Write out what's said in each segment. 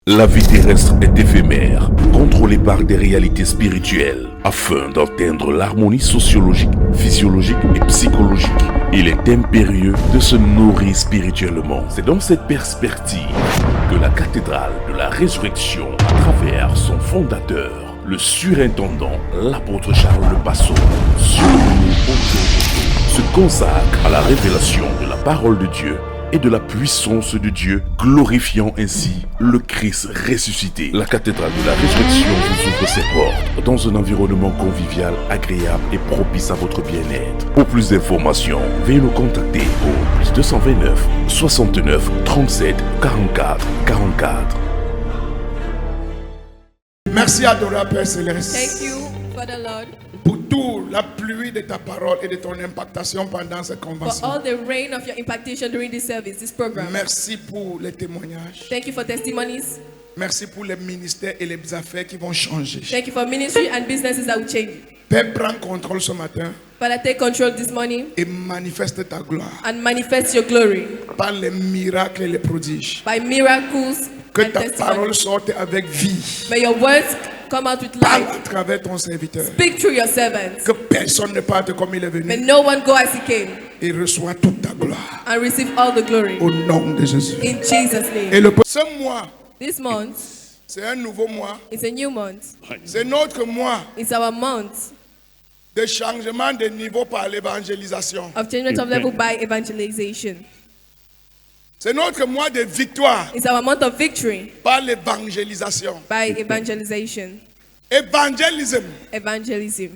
La vie terrestre est éphémère, contrôlée par des réalités spirituelles. Afin d'atteindre l'harmonie sociologique, physiologique et psychologique, il est impérieux de se nourrir spirituellement. C'est dans cette perspective que la cathédrale de la résurrection, à travers son fondateur, le surintendant, l'apôtre Charles Le Passon, se consacre à la révélation de la parole de Dieu et de la puissance de Dieu, glorifiant ainsi le Christ ressuscité. La cathédrale de la résurrection vous ouvre ses portes dans un environnement convivial, agréable et propice à votre bien-être. Pour plus d'informations, veuillez nous contacter au plus 229 69 37 44 44. Merci adorable Père Céleste. Thank you, Father Lord, Pour toute la pluie de ta parole et de ton impactation pendant cette for convention. all the rain of your impactation during this service, this program. Merci pour les témoignages. Thank you for testimonies. Merci pour les ministères et les affaires qui vont changer. Thank you for ministry and businesses that will change. Père, prends contrôle ce matin Father, take control this morning et manifeste ta gloire and manifest your glory par les miracles et les prodiges. by miracles Que and ta parole testimonies. sorte avec vie. May your words come out with Parle life. à travers ton serviteur. Speak through your servants. Que personne ne parte comme il est May venu. no one go as he came, Et reçoit toute ta gloire. and receive all the glory. Au nom de Jésus. In Jesus' Et name. ce mois, This month c'est un nouveau mois. is a new month. C'est notre mois It's our month de changement de niveau par l'évangélisation. of changement of level by evangelization. C'est notre mois de victoire It's our month of victory par l'évangélisation. by evangelization. Évangélisme. Evangelism.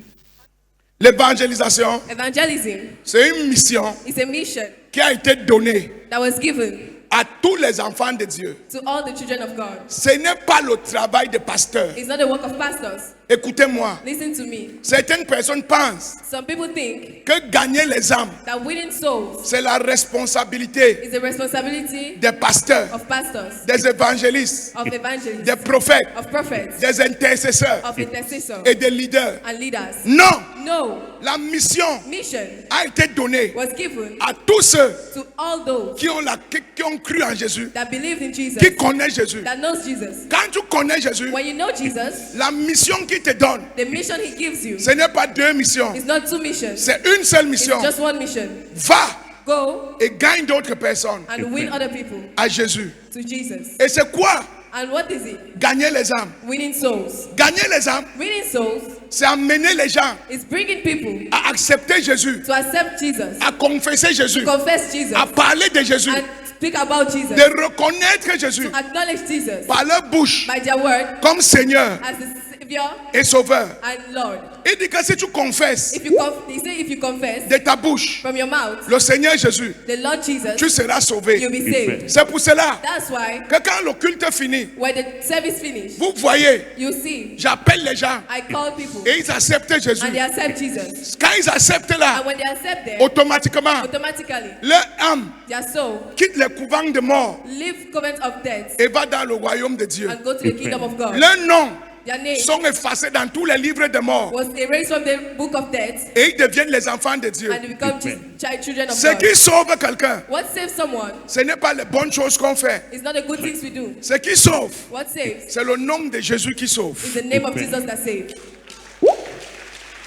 L'évangélisation, Evangelism c'est une mission is a mission qui a été donnée that was given à tous les enfants de Dieu. to all the children of God. Ce n'est pas le travail des pasteurs. It's not the work of pastors. Écoutez-moi, Listen to me. certaines personnes pensent Some people think que gagner les âmes, that winning souls c'est la responsabilité is the responsibility des pasteurs, of pastors, des évangélistes, of evangelists, des prophètes, of prophets, des intercesseurs of intercessors, et des leaders. and leaders. Non, No, la mission mission a été donnée was given à tous ceux to all those qui ont cru en Jésus, that believed in Jesus, qui connaissent Jésus. that knows Jesus. Quand tu connais Jésus, When you know Jesus, la mission qu'il te donne, the mission he gives you ce n'est pas deux missions, is not two missions. c'est une seule It's mission. just one mission. Va Go et gagne d'autres personnes and win other people à Jésus. to Jesus. Et c'est quoi And what is it? gagner les âmes? Winning souls. Gagner les âmes, Winning souls c'est amener les gens is bringing people à accepter Jésus, to accept Jesus, à confesser Jésus, confess Jesus, à parler de Jésus, and speak about Jesus, de reconnaître Jésus acknowledge Jesus par leur bouche by their word comme Seigneur as the Savior et Sauveur. and Lord. Il dit que si tu confesses They say if you confess de ta bouche from your mouth le Seigneur Jésus, the Lord Jesus, tu seras sauvé. you'll be saved. C'est pour cela That's why que quand le culte finit, when the service finishes, vous voyez, you see, j'appelle les gens I call people et ils acceptent Jésus. and they accept Jesus. Quand ils acceptent là, And when they accept them, automatiquement, automatically leur âme their soul quitte les couvents de mort leave covenant of death et va dans le royaume de Dieu. and go to the kingdom of God. Leurs noms Their name sont effacés dans tous les livres de mort was erased from the book of death et ils deviennent les enfants de Dieu. and they become children of Ce God. qui sauve quelqu'un, What saves someone ce n'est pas les bonnes choses qu'on fait. is not the good things we do. Ce qui sauve, What saves c'est le nom de Jésus qui sauve. is the name of Jesus that saves.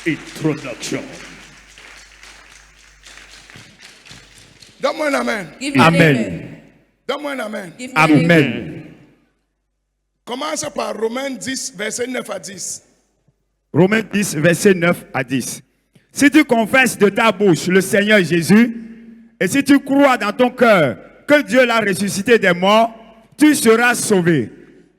Introduction. Donne-moi un amen. Give me an Amen. amen. Donne-moi un amen. Give me an amen. Amen. Commence par Romains 10, verset 9 à 10. Romains 10, verset 9 à 10. Si tu confesses de ta bouche le Seigneur Jésus, et si tu crois dans ton cœur que Dieu l'a ressuscité des morts, tu seras sauvé.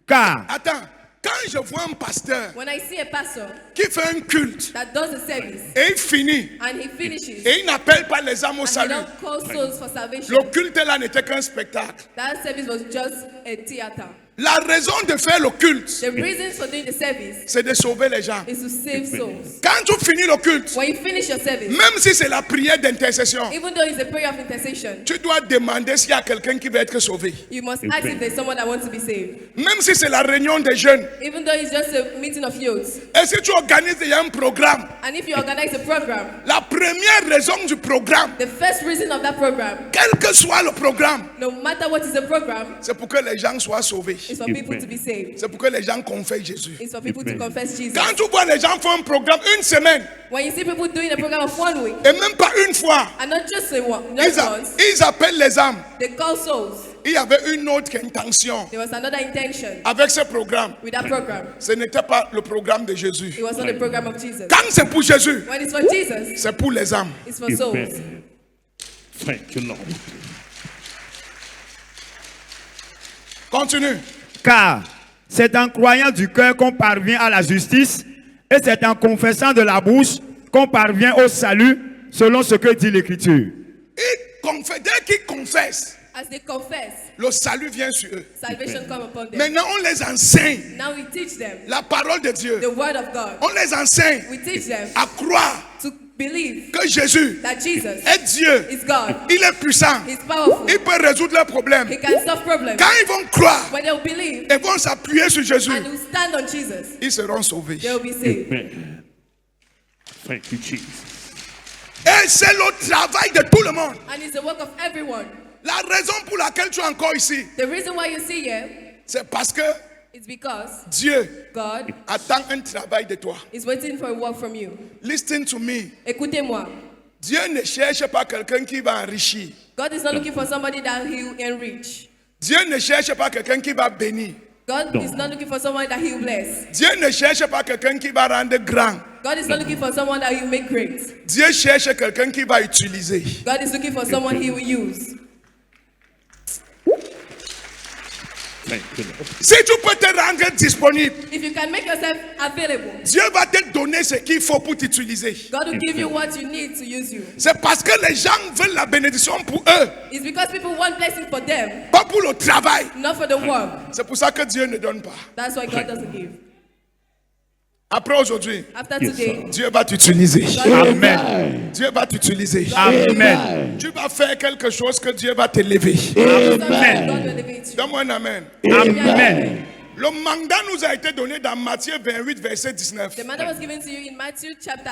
Car Attends, quand je vois un pasteur When I see a pastor qui fait un culte that does a service et il finit and he finishes et il n'appelle pas les âmes au and he salut, don't call souls for salvation, le culte là n'était qu'un spectacle. that service was just a theater. La raison de faire le culte, The reason for doing the service c'est de sauver les gens. is to save souls. Quand tu finis le culte, When you finish your service, même si c'est la prière d'intercession, even though it's a prayer of intercession, tu dois demander s'il y a quelqu'un qui va être sauvé. you must ask if there's someone that wants to be saved. Même si c'est la réunion des jeunes, Even though it's just a meeting of youths. et si tu organises il y a un programme, And if you organize a program, la première raison du programme, the first reason of that program, quel que soit le programme, no matter what is the program, c'est pour que les gens soient sauvés. It's for people to be saved. C'est pour que les gens confessent Jésus. It's for people to confess Jesus. Quand tu vois les gens faire un programme une semaine, When you see people doing a program of 1 week, et même pas une fois, and not just once, ils appellent les âmes. they call souls. Il y avait une autre intention There was another intention avec ce programme. with that program. Ce n'était pas le programme de Jésus. It was not the program of Jesus. Quand c'est pour Jésus, When it's for Jesus, c'est pour les âmes. it's for souls. Thank you, Lord. Continue. Car c'est en croyant du cœur qu'on parvient à la justice, et c'est en confessant de la bouche qu'on parvient au salut, selon ce que dit l'Écriture. Dès qu'ils confessent, As they confess, le salut vient sur eux. salvation come upon them. Maintenant, on les enseigne Now we teach them la parole de Dieu. the word of God. On les enseigne We teach them à croire to believe que Jésus that Jesus est Dieu. is God. Il est puissant. He's powerful. Il peut résoudre leurs problèmes. He can solve problems. Quand ils vont croire When they'll believe et vont s'appuyer sur Jésus, and will stand on Jesus, ils seront sauvés. they'll be saved. Amen. Thank you, Jesus. Et c'est le travail de tout le monde. And it's the work of everyone. La raison pour laquelle tu es encore ici, The reason why you see here c'est parce que is because Dieu God attend un travail de toi. is waiting for a work from you. Listen to me. Écoutez-moi. Dieu ne cherche pas quelqu'un qui va enrichir. God is not looking for somebody that he will enrich. Dieu ne cherche pas quelqu'un qui va bénir. God is not looking for someone that he will bless. Dieu ne cherche pas quelqu'un qui va rendre grand. God is not looking for someone that he will make great. Dieu cherche quelqu'un qui va utiliser. God is looking for someone he will use. Thank you, Lord. Si tu peux te rendre disponible, If you can make yourself available, Dieu va te donner ce qu'il faut pour t'utiliser. God will give you what you need to use you. C'est parce que les gens veulent la bénédiction pour eux, It's because people want blessing for them, pas pour le travail. not for the work. C'est pour ça que Dieu ne donne pas. That's why God doesn't give. Après aujourd'hui, After today, Dieu va t'utiliser. Amen. Dieu va t'utiliser. Amen. Tu vas faire quelque chose que Dieu va t'élever. God will elevate you. Donne-moi un amen. Amen. Le mandat nous a été donné dans Matthieu 28, verset 19. The matter was given to you in Matthew chapter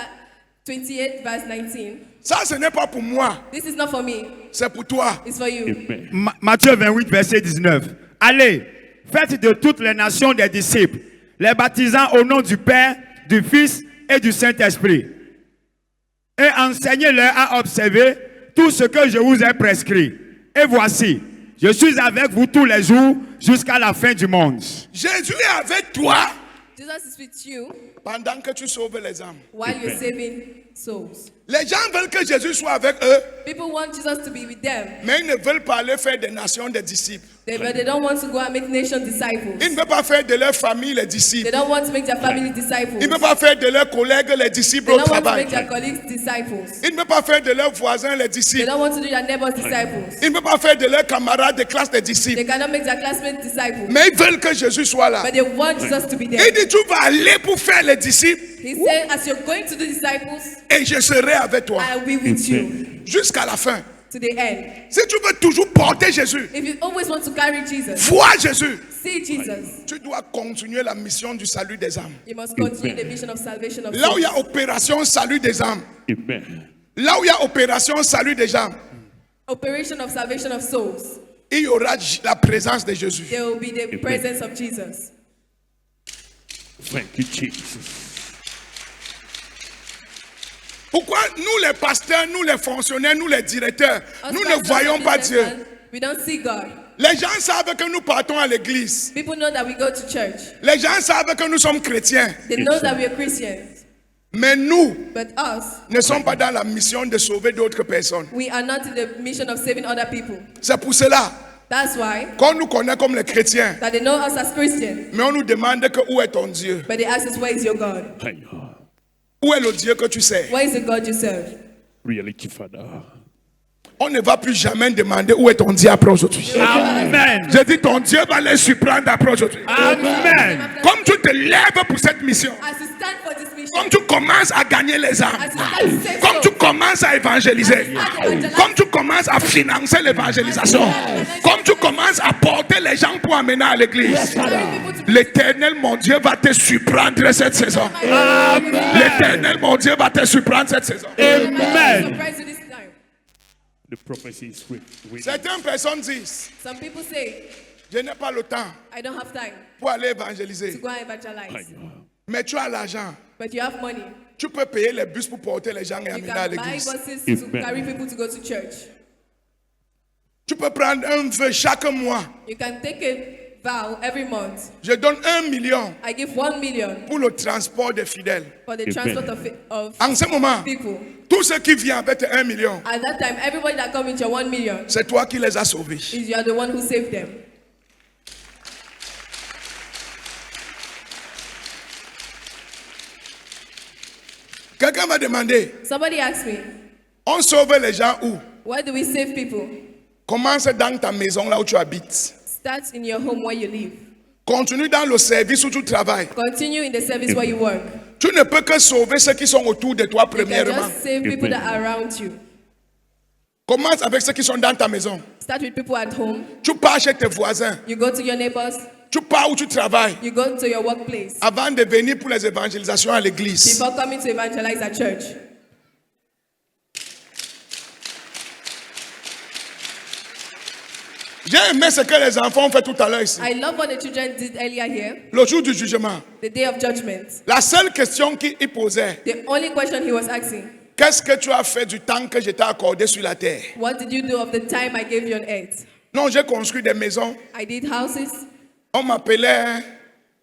28, verse 19. Ça, ce n'est pas pour moi, This is not for me, c'est pour toi. it's for you. Amen. Matthieu 28, verset 19. Allez, faites de toutes les nations des disciples, les baptisant au nom du Père, du Fils et du Saint-Esprit. Et enseignez-leur à observer tout ce que je vous ai prescrit. Et voici, je suis avec vous tous les jours jusqu'à la fin du monde. Jésus est avec toi Jesus is with you pendant que tu sauves les âmes. while you're saving souls. Les gens veulent que Jésus soit avec eux, People want Jesus to be with them, mais ils ne veulent pas aller faire des nations des disciples. but they don't want to go and make nation disciples. Ils ne veulent pas faire de leur famille les They disciples. don't want to make their family disciples. Ils ne veulent pas faire de leurs collègues les disciples They au don't want to travail. make their colleagues disciples. Ils ne veulent pas faire de leurs voisins les They disciples. don't want to do their neighbors disciples. Ils ne veulent pas faire de leurs camarades de classe des disciples. They cannot make their classmates disciples. Mais ils veulent que Jésus soit là. But they want Jesus to be Il there. dit, tu vas aller pour faire les disciples He said, as you're going to do disciples, et je serai avec toi I will be with you jusqu'à la fin. to the end. Si tu veux toujours porter Jésus, If you always want to carry Jesus, voir Jésus, see Jesus, tu dois continuer la mission du salut des âmes. you must continue the mission of salvation of Là où il y souls. a opération salut des âmes, Amen. là où il y a opération salut des âmes, Operation of salvation of souls. il y aura la présence de Jésus. There will be the presence of Jesus. Thank you, Jesus. Pourquoi nous les pasteurs, nous les fonctionnaires, nous les directeurs, Us nous ne pastors voyons and pas Dieu? businessmen, we don't see God. Les gens savent que nous partons à l'église. People know that we go to church. Les gens savent que nous sommes chrétiens. They know that we are Christians. Mais nous But us, ne sommes pas dans la mission de sauver d'autres personnes. we are not in the mission of saving other people. C'est pour cela That's why qu'on nous connaît comme les chrétiens. that they know us as Christians. Mais on nous demande que où est ton Dieu? But they ask us, where is your God? Thank you. Où est le Dieu que tu sais? Where is the God you serve? Reality, Father. On ne va plus jamais demander où est ton Dieu après aujourd'hui. Amen. Je dis ton Dieu va les surprendre après aujourd'hui. Amen. Comme tu te lèves pour cette mission, As you stand for this mission, comme tu commences à gagner les âmes, as you start to save comme tu souls, commences à évangéliser, comme tu commences à financer l'évangélisation, comme tu commences à porter les gens pour amener à l'église, l'Éternel mon Dieu va te surprendre cette saison. L'Éternel mon Dieu va te surprendre cette saison. Amen. surprise you this time. The prophecy is with Certaines personnes disent, Some people say, Je n'ai pas le temps I don't have time pour aller to évangéliser. go and evangelize. Mais tu as l'argent. But you have money. Tu peux payer les bus pour porter les gens et You amener à can buy l'église. buses to carry people to go to church. Tu peux prendre un vœu chaque mois. You can take a vow every month. Je donne 1 million I give 1 million pour le transport des fidèles. for the transport of En ce moment, people. tous ceux qui viennent avec 1 million, At that time, everybody that come with your 1 million c'est toi qui les as sauvés. is you are the one who saved them. Quelqu'un m'a demandé, Somebody asked me, on sauve les gens où? why do we save people? Commence dans ta maison là où tu habites. Start in your home where you live. Continue dans le service où tu travailles. Continue in the service where you work. Tu ne peux que sauver ceux qui sont autour de toi You can premièrement. just save people that are around you. Commence avec ceux qui sont dans ta maison. Start with people at home. Tu pars chez tes voisins. You go to your neighbors. Tu pars où tu travailles. You go to your workplace. Avant de venir pour les évangélisations à l'église. Before coming to evangelize at church. J'ai aimé ce que les enfants ont fait tout à l'heure ici. I love what the children did earlier here, Le jour du jugement. the day of judgment. La seule question qu'il posait, The only question he was asking, qu'est-ce que tu as fait du temps que je t'ai accordé sur la terre? what did you do of the time I gave you on earth? Non, j'ai construit des maisons. I did houses. On m'appelait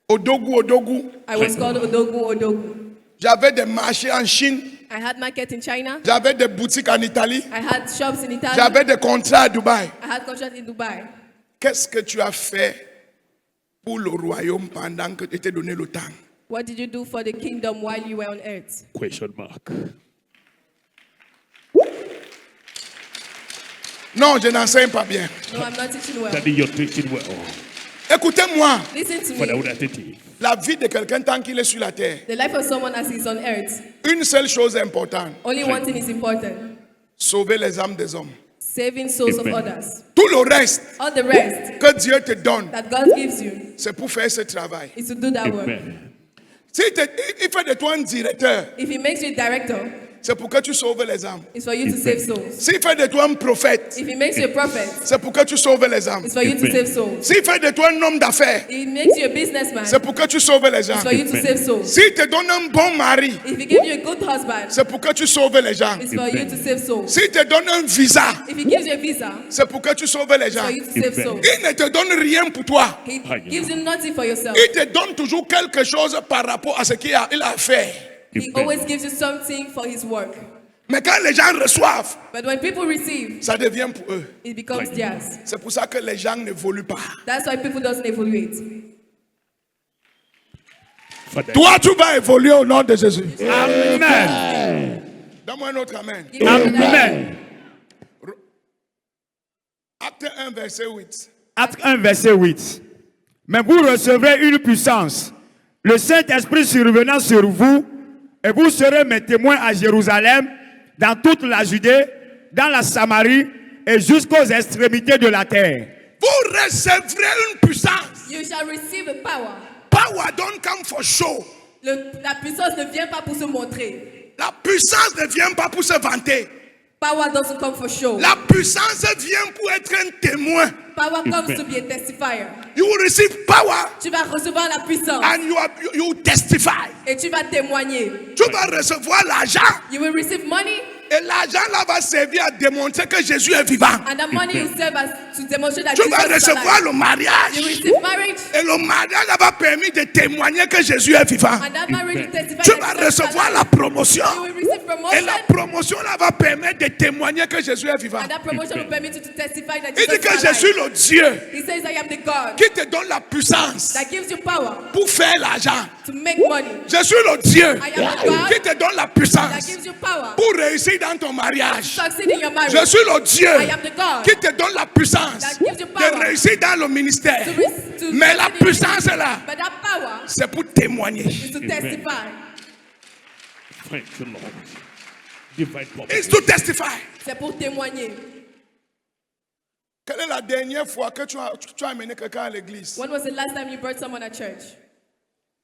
Odogu. I was called Odogu. J'avais des marchés en Chine. I had market in China. J'avais des boutiques en Italie. I had shops in Italy. J'avais des contrats à Dubaï. I had contracts in Dubai. Qu'est-ce que tu as fait pour le royaume pendant que tu t'es donné le temps? What did you do for the kingdom while you were on earth? Question mark. Non, je n'enseigne pas bien. No, I'm not teaching well. Daddy, you're teaching well. Écoutez-moi, Listen to Father, me. would I take it? la vie de quelqu'un tant qu'il est sur la terre, The life of someone as he's on earth, une seule chose est importante, only one thing is important. sauver les âmes des hommes. Saving souls of Amen. others. Tout le reste All the rest que Dieu te donne, that God gives you c'est pour faire ce travail. is to do that work. Amen. Si il fait de toi un directeur, If he makes you a director, c'est pour que tu sauves les âmes. it's for you to save souls. S'il fait de toi un prophète, If he makes you a prophet, c'est pour que tu sauves les âmes. it's for you to Amen. save souls. S'il fait de toi un homme d'affaires, If he makes you a businessman, c'est pour que tu sauves les it's for âmes. you to save souls. S'il te donne un bon mari, If he gives you a good husband, c'est pour que tu sauves les gens. it's for you to save souls. S'il te donne un visa, If he gives you a visa, c'est pour que tu sauves les it's gens. for you to save Amen. souls. Il ne te donne rien pour toi. He gives you nothing for yourself. Il te donne toujours quelque chose par rapport à ce qu'il a fait. He always gives you something for his work. Mais quand les gens reçoivent, But when people receive, ça devient pour eux. it becomes theirs. C'est pour ça que les gens n'évoluent pas. That's why people doesn't evaluate. Father, Toi, tu vas évoluer au nom de Jésus. Amen. Donne-moi un autre amen. Give me another- Amen. Acte 1, verset 8. Acte 1, verset 8. Mais vous recevrez une puissance. Le Saint-Esprit survenant sur vous, et vous serez mes témoins à Jérusalem, dans toute la Judée, dans la Samarie et jusqu'aux extrémités de la terre. Vous recevrez une puissance. You shall receive a power. Power don't come for show. La puissance ne vient pas pour se montrer. La puissance ne vient pas pour se vanter. Power doesn't come for show. La puissance vient pour être un témoin. Power comes to be a testifier. You will receive power Tu vas recevoir la puissance and you testify. et tu vas témoigner. Tu vas recevoir l'argent You will receive money, et l'argent là va servir à démontrer que Jésus est vivant. and that money will serve as to demonstrate that Tu Jesus vas is recevoir alive. le You mariage receive marriage, et le mariage là va permettre de témoigner que Jésus est vivant. and that marriage will testify Tu that vas Jesus is recevoir alive. la promotion You will receive et promotion, la promotion là va permettre de témoigner que Jésus est vivant. and that promotion will permit you to testify that Il Jesus dit que is je suis alive. le Dieu He says, I am the God qui te donne la puissance that gives you power pour faire l'argent. to make money, Je suis le Dieu I am the God qui te donne la that puissance gives you power pour réussir dans ton mariage. to succeed in your marriage. Je suis le Dieu I am the God qui te donne la puissance that gives you power de réussir dans le ministère. to Mais la succeed in puissance est là, But that power c'est pour témoigner. is to testify. thank you, Lord. Divine It's property. to testify. C'est pour témoigner. Quelle est la dernière fois que tu as amené quelqu'un à l'église? When was the last time you brought someone at church?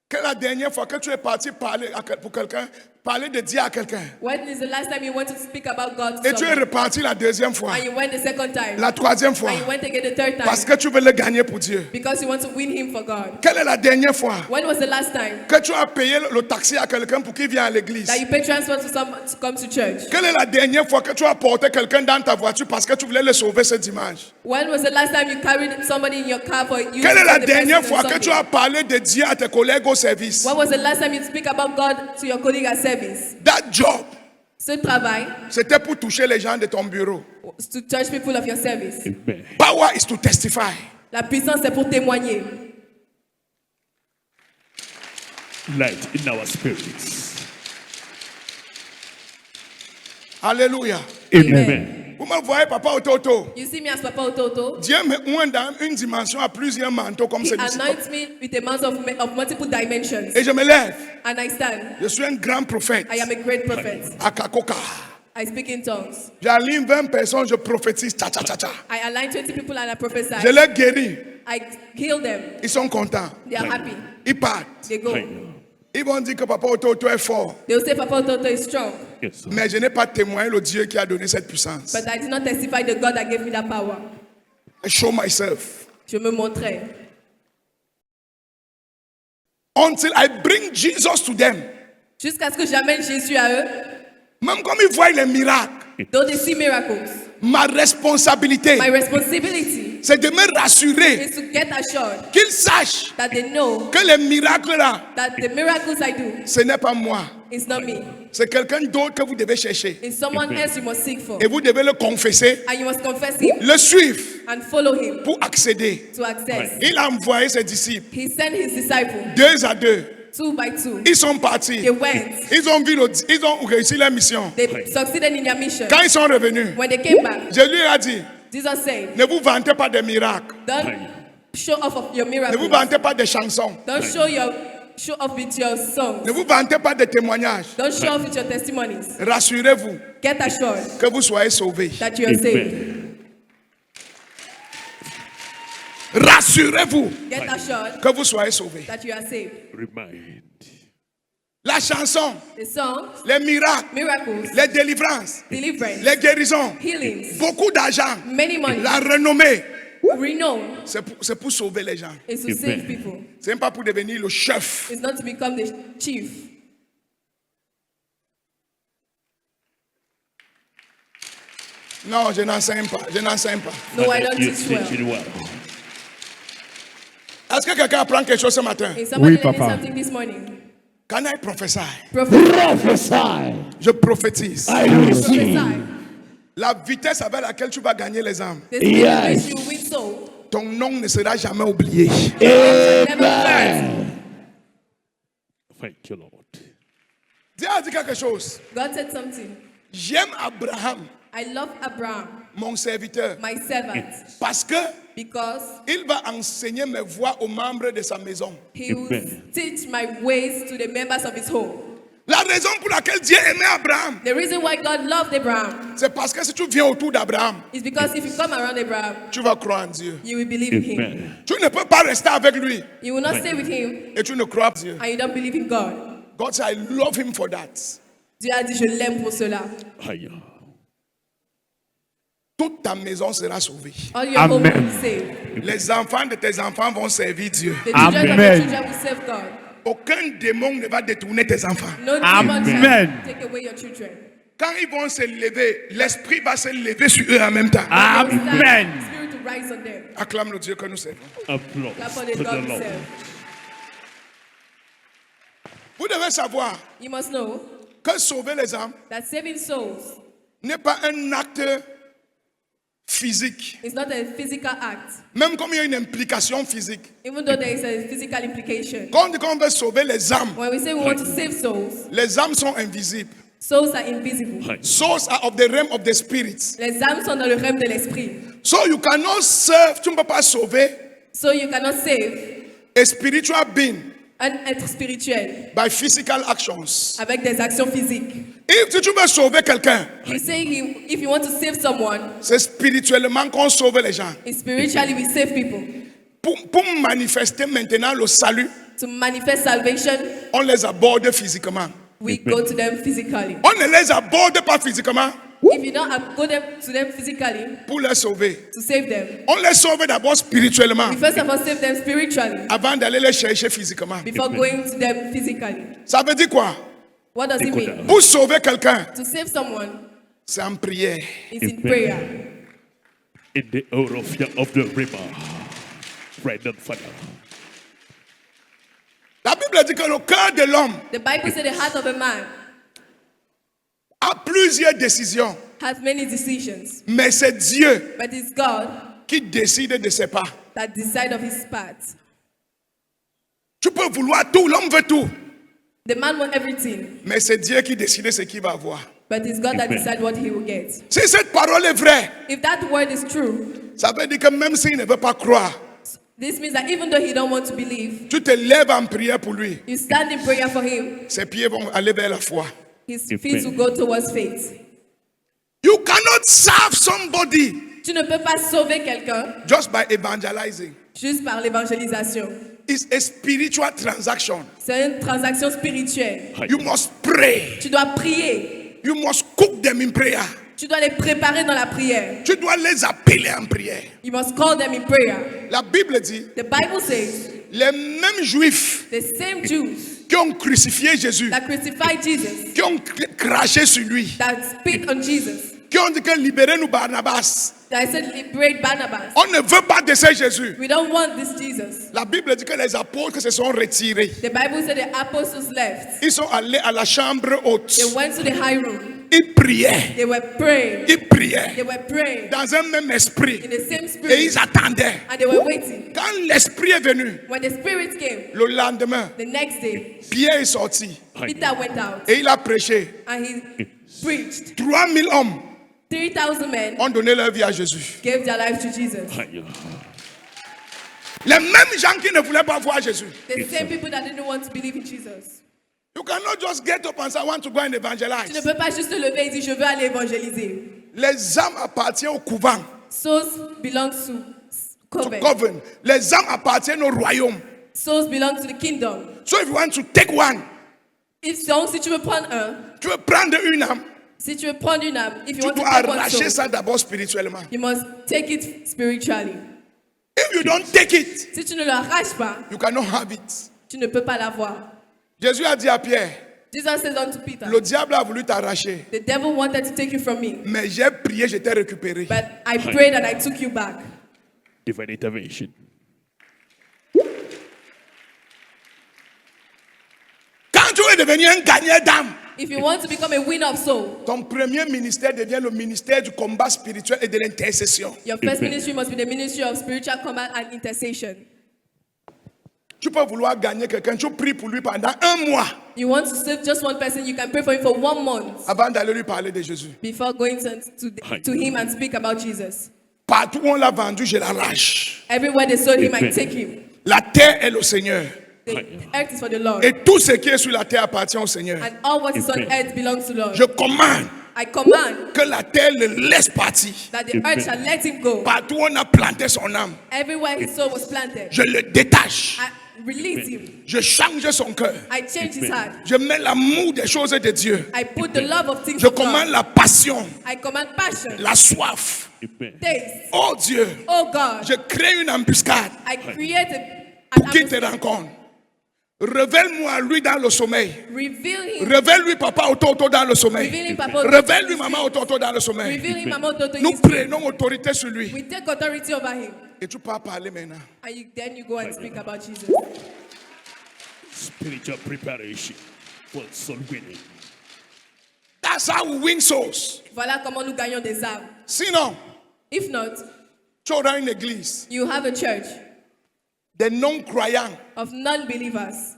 Quelle est la dernière fois que tu es parti parler pour quelqu'un parler de Dieu à quelqu'un When is the last time you went to speak about God to et tu es someone? reparti la deuxième fois, And you went the second time. la troisième fois, And you went again the third time. parce que tu veux le gagner pour Dieu? Because you want to win him for God. Quelle est la dernière fois When was the last time que tu as payé le taxi à quelqu'un pour qu'il vienne à l'église? that you paid transport to someone to come to church? Quelle est la dernière fois que tu as porté quelqu'un dans ta voiture parce que tu voulais le sauver ce dimanche? When was the last time you carried somebody in your car for you to Quelle est la save the person dernière on fois que tu Sunday? as parlé de Dieu à tes collègues au service? When was the last time you speak about God to your colleague at service? That job, Ce travail c'était pour toucher les gens de ton bureau. is to touch people of your service. Amen. Power is to testify. La puissance c'est pour témoigner. Light in our spirits. Alléluia. Amen. Vous me voyez, Papa Ototo? You see me as Papa Ototo. Dieu me oint dans une dimension à plusieurs manteaux comme He celui-ci. anoints me with a mount of multiple dimensions. Et je me lève. And I stand. Je suis un grand prophète. I am a great prophet. À Kakoka. I speak in tongues. J'aligne 20 personnes, je prophétise. Tcha, tcha, tcha, tcha. I align 20 people and I prophesy. Je les guéris. I heal them. Ils sont contents. They are happy. Ils partent. They go. Ils vont dire que Papa Ototo est fort. They will say Papa Ototo is strong. Yes, sir. Mais je n'ai pas témoigné le Dieu qui a donné cette puissance. But I did not testify the God that gave me that power. I show myself. Je me montrais. Until I bring Jesus to them. Jusqu'à ce que j'amène Jésus à eux. Même comme ils voient les miracles. Though they see miracles. Ma responsabilité, My responsibility c'est de me rassurer is to get assured qu'ils sachent that they know que les miracles là, that the miracles I do ce n'est pas moi. is not me. C'est quelqu'un d'autre que vous devez chercher. It's someone else you must seek for. Et vous devez le confesser, And you must confess him le suivre and follow him pour accéder. to access. Il a envoyé ses disciples, He sent his disciples 2 à 2. 2 by 2. Ils sont partis. They went. Ils ont réussi leur mission. They succeeded in their mission. Quand ils sont revenus, When they came back, je lui ai dit, Jesus said, ne vous vantez pas des miracles. don't show off of your Ne miracles. vous vantez pas des chansons. Don't show off with your songs. Ne vous vantez pas des témoignages. Don't show off with your testimonies. Rassurez-vous Get assured que vous soyez sauvés. that you are saved. Amen. Rassurez-vous Get assured que vous soyez sauvés. that you are saved. Remind. La chanson, The songs, les miracles, miracles, les délivrances, deliverance, les guérisons, healings, beaucoup d'argent, many money, la renommée, renown c'est pour sauver les gens. is to save people. Ce n'est pas pour devenir le chef. It's not to become the chief. Non, je n'enseigne pas. Je n'enseigne pas. No, I don't You teach well. teach it well. Est-ce que quelqu'un apprend quelque chose ce matin? Is somebody Oui, learning Papa. something this morning? Can I prophesy? Prophesy. Je prophétise. Prophesy. La vitesse avec laquelle tu vas gagner les âmes, The speed at which you win soul. ton nom ne sera jamais oublié. Never forget. Thank you, Lord. Dieu a dit quelque chose. God said something. J'aime Abraham, I love Abraham, mon serviteur, my servant, parce que because il va enseigner mes voies aux membres de sa maison. he will Amen. teach my ways to the members of his home. La raison pour laquelle Dieu aimait Abraham, The reason why God loved Abraham c'est parce que si tu viens autour d'Abraham, is because if you come around Abraham, tu vas croire en Dieu. you will believe in him. Amen. Tu ne peux pas rester avec lui You will not stay with him et tu ne crois pas en Dieu. and you don't believe in God. God said, I love him for that. Dieu a dit, je l'aime pour cela. Higher. Toute ta maison sera sauvée. All your home will Amen. be saved. Les enfants de tes enfants vont servir Dieu. The children of your Amen. children will serve God. Aucun démon ne va détourner tes enfants. No demon Amen. shall take away your children. Quand ils vont se lever, l'esprit va se lever sur eux en même temps. They will stand, Amen. the Spirit will rise on them. Acclame le Dieu que nous servons. Applause Clap for to the the God we Lord. serve. Vous devez savoir You must know que sauver les âmes that saving souls n'est pas un acte physique. is not a physical act, Même comme il y a une implication physique. even though there is a physical implication. Quand on dit qu'on veut sauver les âmes, When we say we want to save souls, les âmes sont invisibles. souls are invisible. Souls are of the realm of the spirits. Les âmes sont dans le rêve de l'esprit. So you cannot serve, tu ne peux pas sauver So you cannot save a spiritual being un être spirituel by physical actions. avec des actions physiques. Si tu veux sauver quelqu'un, You say if you want to save someone, c'est spirituellement qu'on sauve les gens. it's spiritually we save people. Pour manifester maintenant le salut, To manifest salvation, on les aborde physiquement. we go to them physically. On ne les aborde pas physiquement If you don't go to them physically pour les sauver. to save them, On les sauve d'abord spirituellement we first of all save them spiritually avant d'aller les chercher physiquement. before going to them physically. Ça veut dire quoi? What does it mean? Pour sauver quelqu'un, To save someone c'est en prière. is in prayer. In the hour of the river, Brendan Father. La Bible dit que le cœur de l'homme The Bible says the heart of a man a plusieurs décisions, has many decisions, mais c'est Dieu but it's God qui décide de ses pas. that decide of his path. Tu peux vouloir tout, l'homme veut tout, The man wants everything, mais c'est Dieu qui décide ce qu'il va avoir. but it's God that decides what he will get. Si cette parole est vraie, If that word is true, ça veut dire que même s'il ne veut pas croire, this means that even though he don't want to believe, tu te lèves en prière pour lui. you stand in prayer for him. Ses pieds vont aller vers la foi. His feet will go towards faith. You cannot serve somebody Tu ne peux pas sauver quelqu'un just by evangelizing. juste par l'évangélisation. It's a spiritual transaction. C'est une transaction spirituelle. You must pray. Tu dois prier. You must cook them in prayer. Tu dois les préparer dans la prière. Tu dois les appeler en prière. You must call them in prayer. La Bible dit, The Bible says les mêmes juifs the same Jews qui ont crucifié Jésus, that crucified Jesus, qui ont craché sur lui, that spit on Jesus, qui ont dit que libérez-nous Barnabas. that said liberate Barnabas. On ne veut pas de ce Jésus. We don't want this Jesus. La Bible dit que les apôtres se sont retirés. The Bible said the apostles left. Ils sont allés à la chambre haute. They went to the high room. Ils priaient. They were praying. Ils priaient They were praying dans un même esprit. in the same Et spirit. ils attendaient. And they were waiting. Quand l'esprit est venu, When the spirit came, le lendemain, the next day, Pierre est sorti Peter went out et il a prêché. and he preached. 3000 hommes 3,000 men ont donné leur vie à Jésus. gave their life to Jesus. Les mêmes gens qui ne voulaient pas voir Jésus. The same people that didn't want to believe in Jesus. You cannot just get up and say, I want to go and Tu ne evangelize. peux pas juste te lever et dire je veux aller évangéliser. Les âmes appartiennent au couvent, Souls belong to to coven. govern. Les âmes appartiennent au royaume. Souls belong to the kingdom. So if you want to take one, Donc si tu veux prendre un, tu veux prendre une âme, si tu veux prendre une âme, if you tu want to dois take one arracher soul, ça d'abord spirituellement. you must take it spiritually. If you don't take it, Si tu ne l'arraches pas, you cannot have it. tu ne peux pas l'avoir. Jésus a dit à Pierre, Jesus says unto Peter, le diable a voulu t'arracher, the devil wanted to take you from me, mais j'ai prié, je t'ai récupéré. but I prayed that I took you back. Divine intervention. Quand tu veux devenir un gagnant d'âme, If you want to become a winner of soul, ton premier ministère devient le ministère du combat spirituel et de l'intercession. your first ministry must be the ministry of spiritual combat and intercession. Tu peux vouloir gagner quelqu'un, tu pries pour lui pendant un mois You want to save just one person, you can pray for him for 1 month avant d'aller lui parler de Jésus. before going to him and speak about Jesus. Partout où on l'a vendu, je l'arrache. Everywhere they sold him, I take him. La terre est le Seigneur. The earth is for the Lord, Et tout ce qui est sur la terre appartient au Seigneur. and all what is on earth belongs to the Lord. Je commande I command que la terre le laisse partir. that the earth shall let him go. Partout où on a planté son âme, Everywhere his soul was planted, je le détache. I release him. Je change son cœur. I change his heart. Je mets l'amour des choses de Dieu. I put the love of things Je of commande God. la passion, I command passion, la soif. taste. Oh Dieu, Oh God, je crée une embuscade I create an pour qu'il te atmosphere. rencontre. Révèle-moi lui dans le sommeil. Reveal him. Révèle-lui papa autour dans le sommeil. Reveal him, Papa. Révèle-lui maman autour dans le sommeil. Reveal him, Mama Toto. Nous prenons autorité sur lui. We take authority over him. Et tu peux parler maintenant. And then you go and speak about Jesus. Spiritual preparation for soul winning. That's how we win souls. Voilà comment nous gagnons des âmes. Sinon, If not, tu auras une église you have a church des non-croyants of non-believers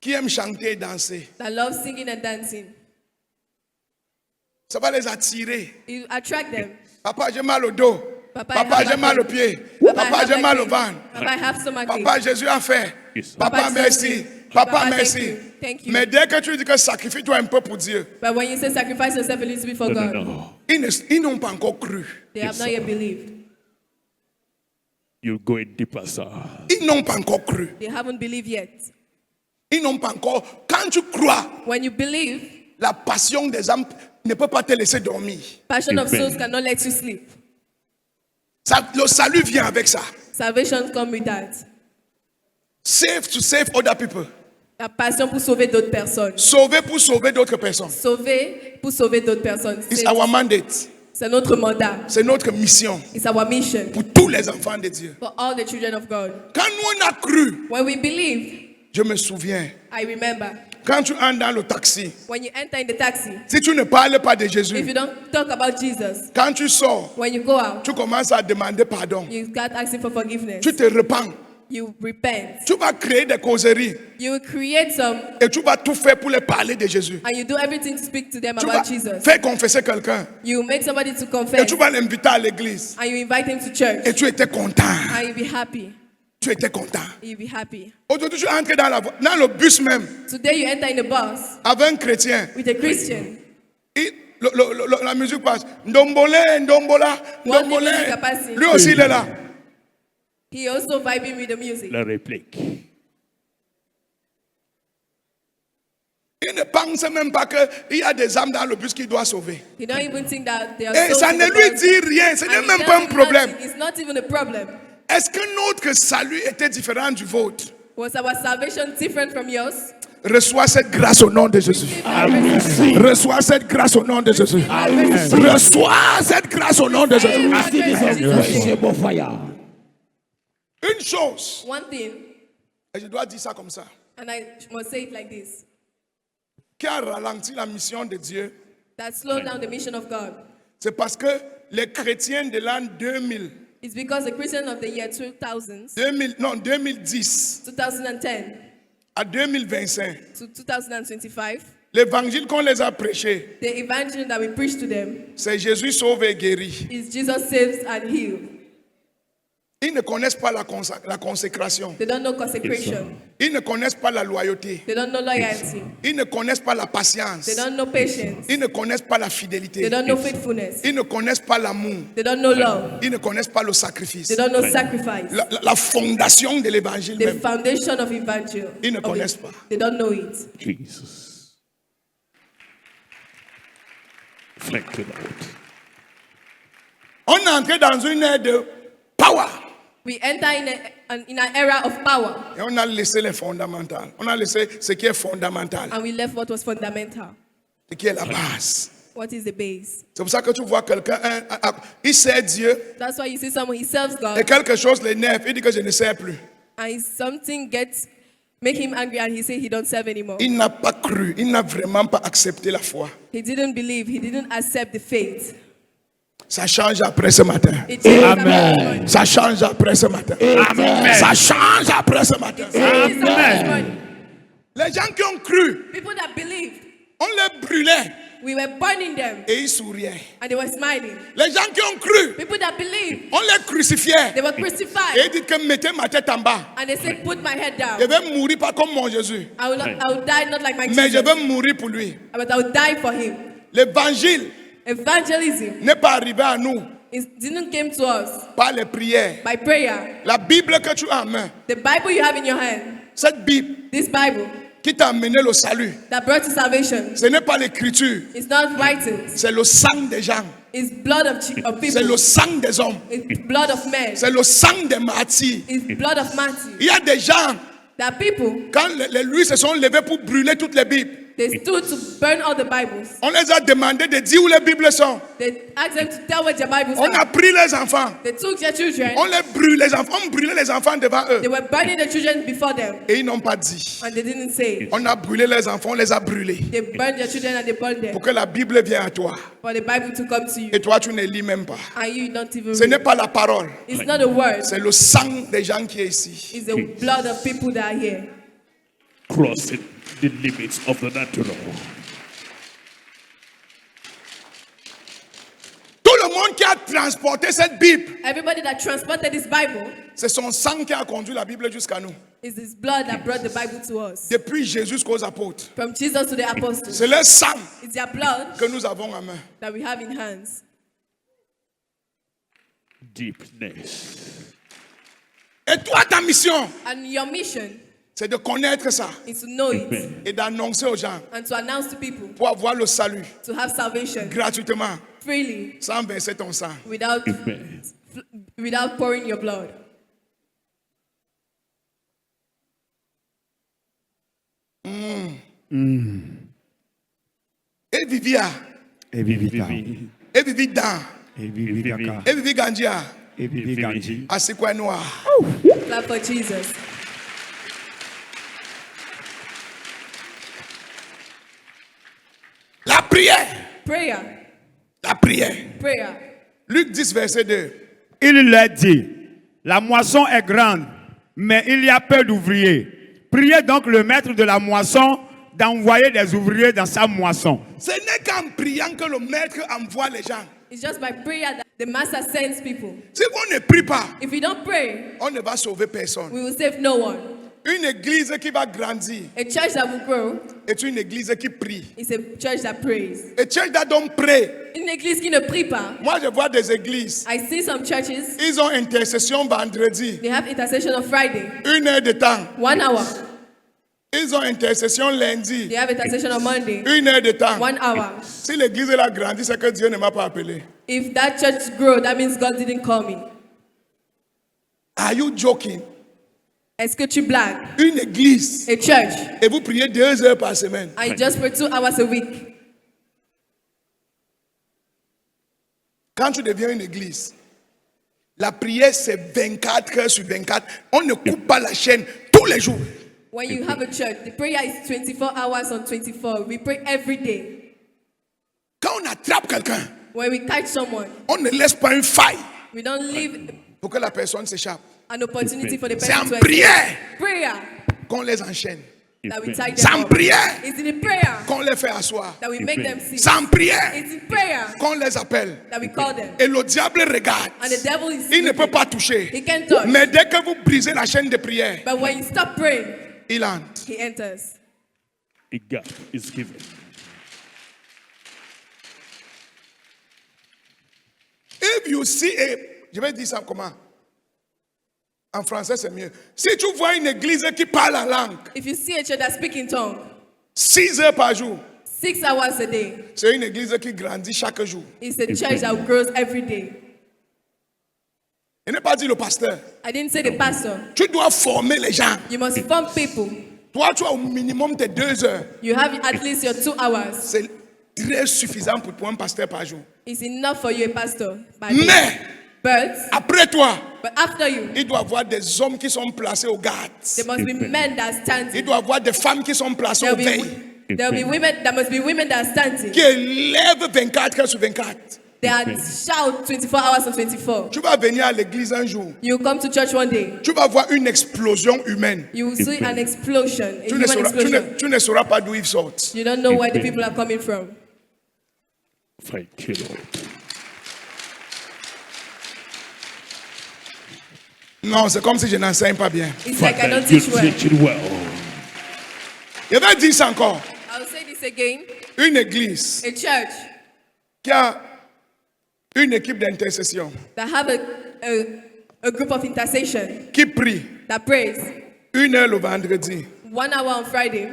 qui aiment chanter et danser. that love singing and dancing. Ça va les attirer. You attract them. Papa, j'ai mal au dos. Papa, Papa, I have j'ai mal au back pied. pain. Papa, I have j'ai back mal au pain. ventre. Papa, I have stomach ache. Papa, Jésus a fait. Yes. Papa, Papa, merci. thank you. Papa, Papa, thank merci. you. Thank you. Mais dès que tu dis que sacrifie-toi un peu pour Dieu, But when you say sacrifice yourself a little bit for God, No. ils n'ont pas encore cru. they have not yet believed. You're going deeper, sir. Ils n'ont pas encore cru. They haven't believed yet. Ils n'ont pas encore. Quand Quand tu crois, When you believe, la passion des âmes ne peut pas te laisser dormir. passion of Amen. souls cannot let you sleep. Le salut vient avec ça. Salvation comes with that. Save to save other people. La passion pour sauver d'autres personnes. Sauver pour sauver d'autres personnes. Sauver pour sauver d'autres personnes. It's our mandate. C'est notre mandat. C'est notre mission It's our mission pour tous les enfants de Dieu. for all the children of God. Quand nous on a cru, When we believe, je me souviens, I remember, quand tu entres dans le taxi, when you enter in the taxi, si tu ne parles pas de if Jésus, you don't talk about Jesus, quand tu sors, when you go out, tu commences à demander pardon. you start asking for forgiveness. Tu te repens. You repent. Tu vas créer des causeries You will create some, et tu vas tout faire pour les parler de Jésus. and you do everything to speak to them Tu vas about Jesus. faire confesser quelqu'un You make somebody to et confess, tu vas l'inviter à l'église. and you invite him to church, Et tu étais content. and you'll be happy. Tu étais content. You'll be happy. Aujourd'hui, tu es entré dans le bus même Today you enter in the bus avec un chrétien. with a Christian. La musique passe. Ndombole, ndombola, One ndombole. music a passing. Lui aussi, il est là. He also vibing with the music. La réplique. Il ne pense même pas qu'il y a des âmes dans le bus qu'il doit sauver. He don't even think that they are Et souls ça in ne the lui bus. dit rien. Ce And n'est he même tells pas un him problème. nothing. It's not even a problem. Est-ce que notre salut était différent du vôtre? Was our salvation different from yours? Reçois cette grâce au nom de Jésus. Reçois cette grâce au nom de Jésus. Reçois cette grâce au nom de Jésus. Une chose, One thing, et je dois dire ça comme ça, and I must say it like this, qui a ralenti la mission de Dieu, that slowed down the mission of God. c'est parce que les chrétiens de l'an 2000, It's because the Christian of the year 2010 2010 à 2025, to 2025, l'évangile qu'on les a prêché, the evangelium that we preach to them c'est Jésus sauve et guérit. is Jesus saves and heals. Ils ne connaissent pas la consécration. They don't know consecration. Ils ne connaissent pas la loyauté. They don't know loyalty. Ils ne connaissent pas la patience. They don't know patience. Ils ne connaissent pas la They fidélité. don't know faithfulness. Ils ne connaissent pas l'amour. They don't know love. Ils ne connaissent pas le sacrifice. They don't know sacrifice. La fondation de l'évangile The même. foundation of evangel. Ils ne of connaissent it. pas. They don't know it. Jesus. Thank you, Lord. On est entré dans une ère de power. We enter in an era of power, Et on a laissé les fondamentaux. On a laissé ce qui est fondamental. and we left what was fundamental. Ce qui est la base. What is the base? C'est pour ça que tu vois quelqu'un, il sert Dieu. That's why you see someone, he serves Et God, quelque chose l'énerve. Il dit que je ne sers plus. and something make him angry, and he say he don't serve anymore. Il n'a pas cru. Il n'a vraiment pas accepté la foi. He didn't believe. He didn't accept the faith. Ça change après ce matin. It changed after this morning. Ça change après ce matin. Ça change après ce matin. It changed after this morning. Les gens qui ont cru, People that believed, on les brûlait we were burning them, et ils souriaient. and they were smiling. Les gens qui ont cru, People that believed, on les crucifiait they were et crucified, ils disent que mettez ma tête en bas. and they said, "Put my head Je down. vais mourir pas comme mon Jésus, I will die not like my mais je Jesus, vais mourir pour lui. but I will die for him." L'évangile Evangelism n'est pas arrivé à nous didn't come to us par les prières. by prayer. La Bible que tu as en main, The Bible you have in your hand, cette Bible this Bible qui t'a amené le salut, that brought you salvation, ce n'est pas l'écriture, it's not writings. c'est le sang des gens, It's blood of c'est people. le sang des hommes, It's blood of men. c'est le sang des martyrs. It's blood of martyrs. Il y a des gens, That people, quand les lui se sont levés pour brûler toutes les Bibles, they stood to burn all the Bibles. on les a demandé de dire où les Bibles sont. They asked them to tell where their Bibles On a are. pris les enfants, They took their children. on les brûle, les enfants, on brûlait les enfants devant eux. They were burning the children before them, Et ils n'ont pas dit. and they didn't say it. On a brûlé les enfants, on les a brûlés. They burned their children and they burned them Pour que la Bible vienne à toi. for the Bible to come to you. Et toi, tu ne lis même pas. And you don't even Ce n'est read. pas la parole, It's not a word. c'est le sang des gens qui est ici. It's the blood of people that are here. Crossing the limits of the natural. Tout le monde qui a transporté cette Bible, Everybody that transported this Bible, c'est son sang qui a conduit la Bible jusqu'à nous. is his blood that brought the Bible to us. Depuis Jésus jusqu'aux apôtres. From Jesus to the apostles. C'est leur sang It's their blood que nous avons en main. that we have in hands. Deepness. Et toi, ta mission, And your mission, C'est de connaître ça is to know it et d'annoncer aux gens and to announce to people pour avoir le salut to have salvation gratuitement, freely sans verser ton sang. without Amen. without pouring your blood. Et vivia, Et vivita. Vivi. et vivida, Et vivitaka. et vivigandia, Et viviganji. à ce quoi noir. Clap for Jesus. La prière, Prayer. la prière. Prayer. Luc 10, verset 2. Il leur dit, la moisson est grande, mais il y a peu d'ouvriers. Priez donc le maître de la moisson d'envoyer des ouvriers dans sa moisson. Ce n'est qu'en priant que le maître envoie les gens. It's just by prayer that the master sends people. Si on ne prie pas, If we don't pray, on ne va sauver personne. we will save no one. Une église qui va grandir A church that will grow est une église qui prie. is a church that prays. A church that don't pray. Une église qui ne prie pas. Moi, je vois des églises. I see some churches, Ils ont intercession vendredi, they have intercession on Friday, 1 heure de temps. 1 hour. Ils ont intercession lundi, They have intercession on Monday, 1 heure de temps. 1 hour. Si l'église elle a grandi, c'est que Dieu ne m'a pas appelé. If that church grow, that means God didn't call me. Are you joking? Est-ce que tu blagues? Une église, A church, et vous priez 2 heures par semaine. I just pray 2 hours a week. Quand tu deviens une église, la prière c'est 24 heures sur 24. On ne coupe pas la chaîne tous les jours. When you have a church, the prayer is 24 hours on 24. We pray every day. Quand on attrape quelqu'un, When we catch someone, on ne laisse pas une faille we don't leave pour que la personne s'échappe. an opportunity for the C'est en person to prière escape. Prayer qu'on les enchaîne. that we tie C'est them en up. prière It's in the prayer qu'on les fait asseoir. that we make them see. C'est en prière It's in prayer qu'on les appelle. that we call them. Et le diable regarde. And the devil is Il ne peut sleeping. pas toucher. He can't touch. Mais dès que vous brisez la chaîne de prière, But when you stop praying, il entre. he enters. A gap is given. If you see a... Je vais dire ça comment? En français, c'est mieux. Si tu vois une église qui parle en langue, If you see a church that speaks in tongue, 6 heures par jour, 6 hours a day, c'est une église qui grandit chaque jour. it's a church that grows every day. Je n'ai pas dit le pasteur. I didn't say the pastor. Tu dois former les gens. You must form people. Toi, tu as au minimum tes 2 heures. You have at least your 2 hours. C'est très suffisant pour un pasteur par jour. It's enough for you, a pastor. By day. Mais, But après toi, but after you, il doit y avoir des hommes qui sont placés aux gardes. there must be men that are Il standing. doit y avoir des femmes qui sont placées There aux will be, veilles. there will be women. There must be women that are standing. Qui élèvent 24 heures sur 24. They are shout 24 hours on 24. Tu vas venir à l'église un jour. You come to church one day. Tu vas voir une explosion humaine. You will see an explosion, a Tu ne human sauras, explosion. tu ne sauras pas d'où ils sortent. You don't know where the people are coming from. Thank you, Lord. Non, c'est comme si je n'enseigne pas bien. It's like I Father, don't you teach well. teach it well. Je vais dire ça encore. I'll say this again. Une église A church qui a une équipe d'intercession, that have a group of intercession qui prie that prays 1 heure le vendredi, 1 hour on Friday,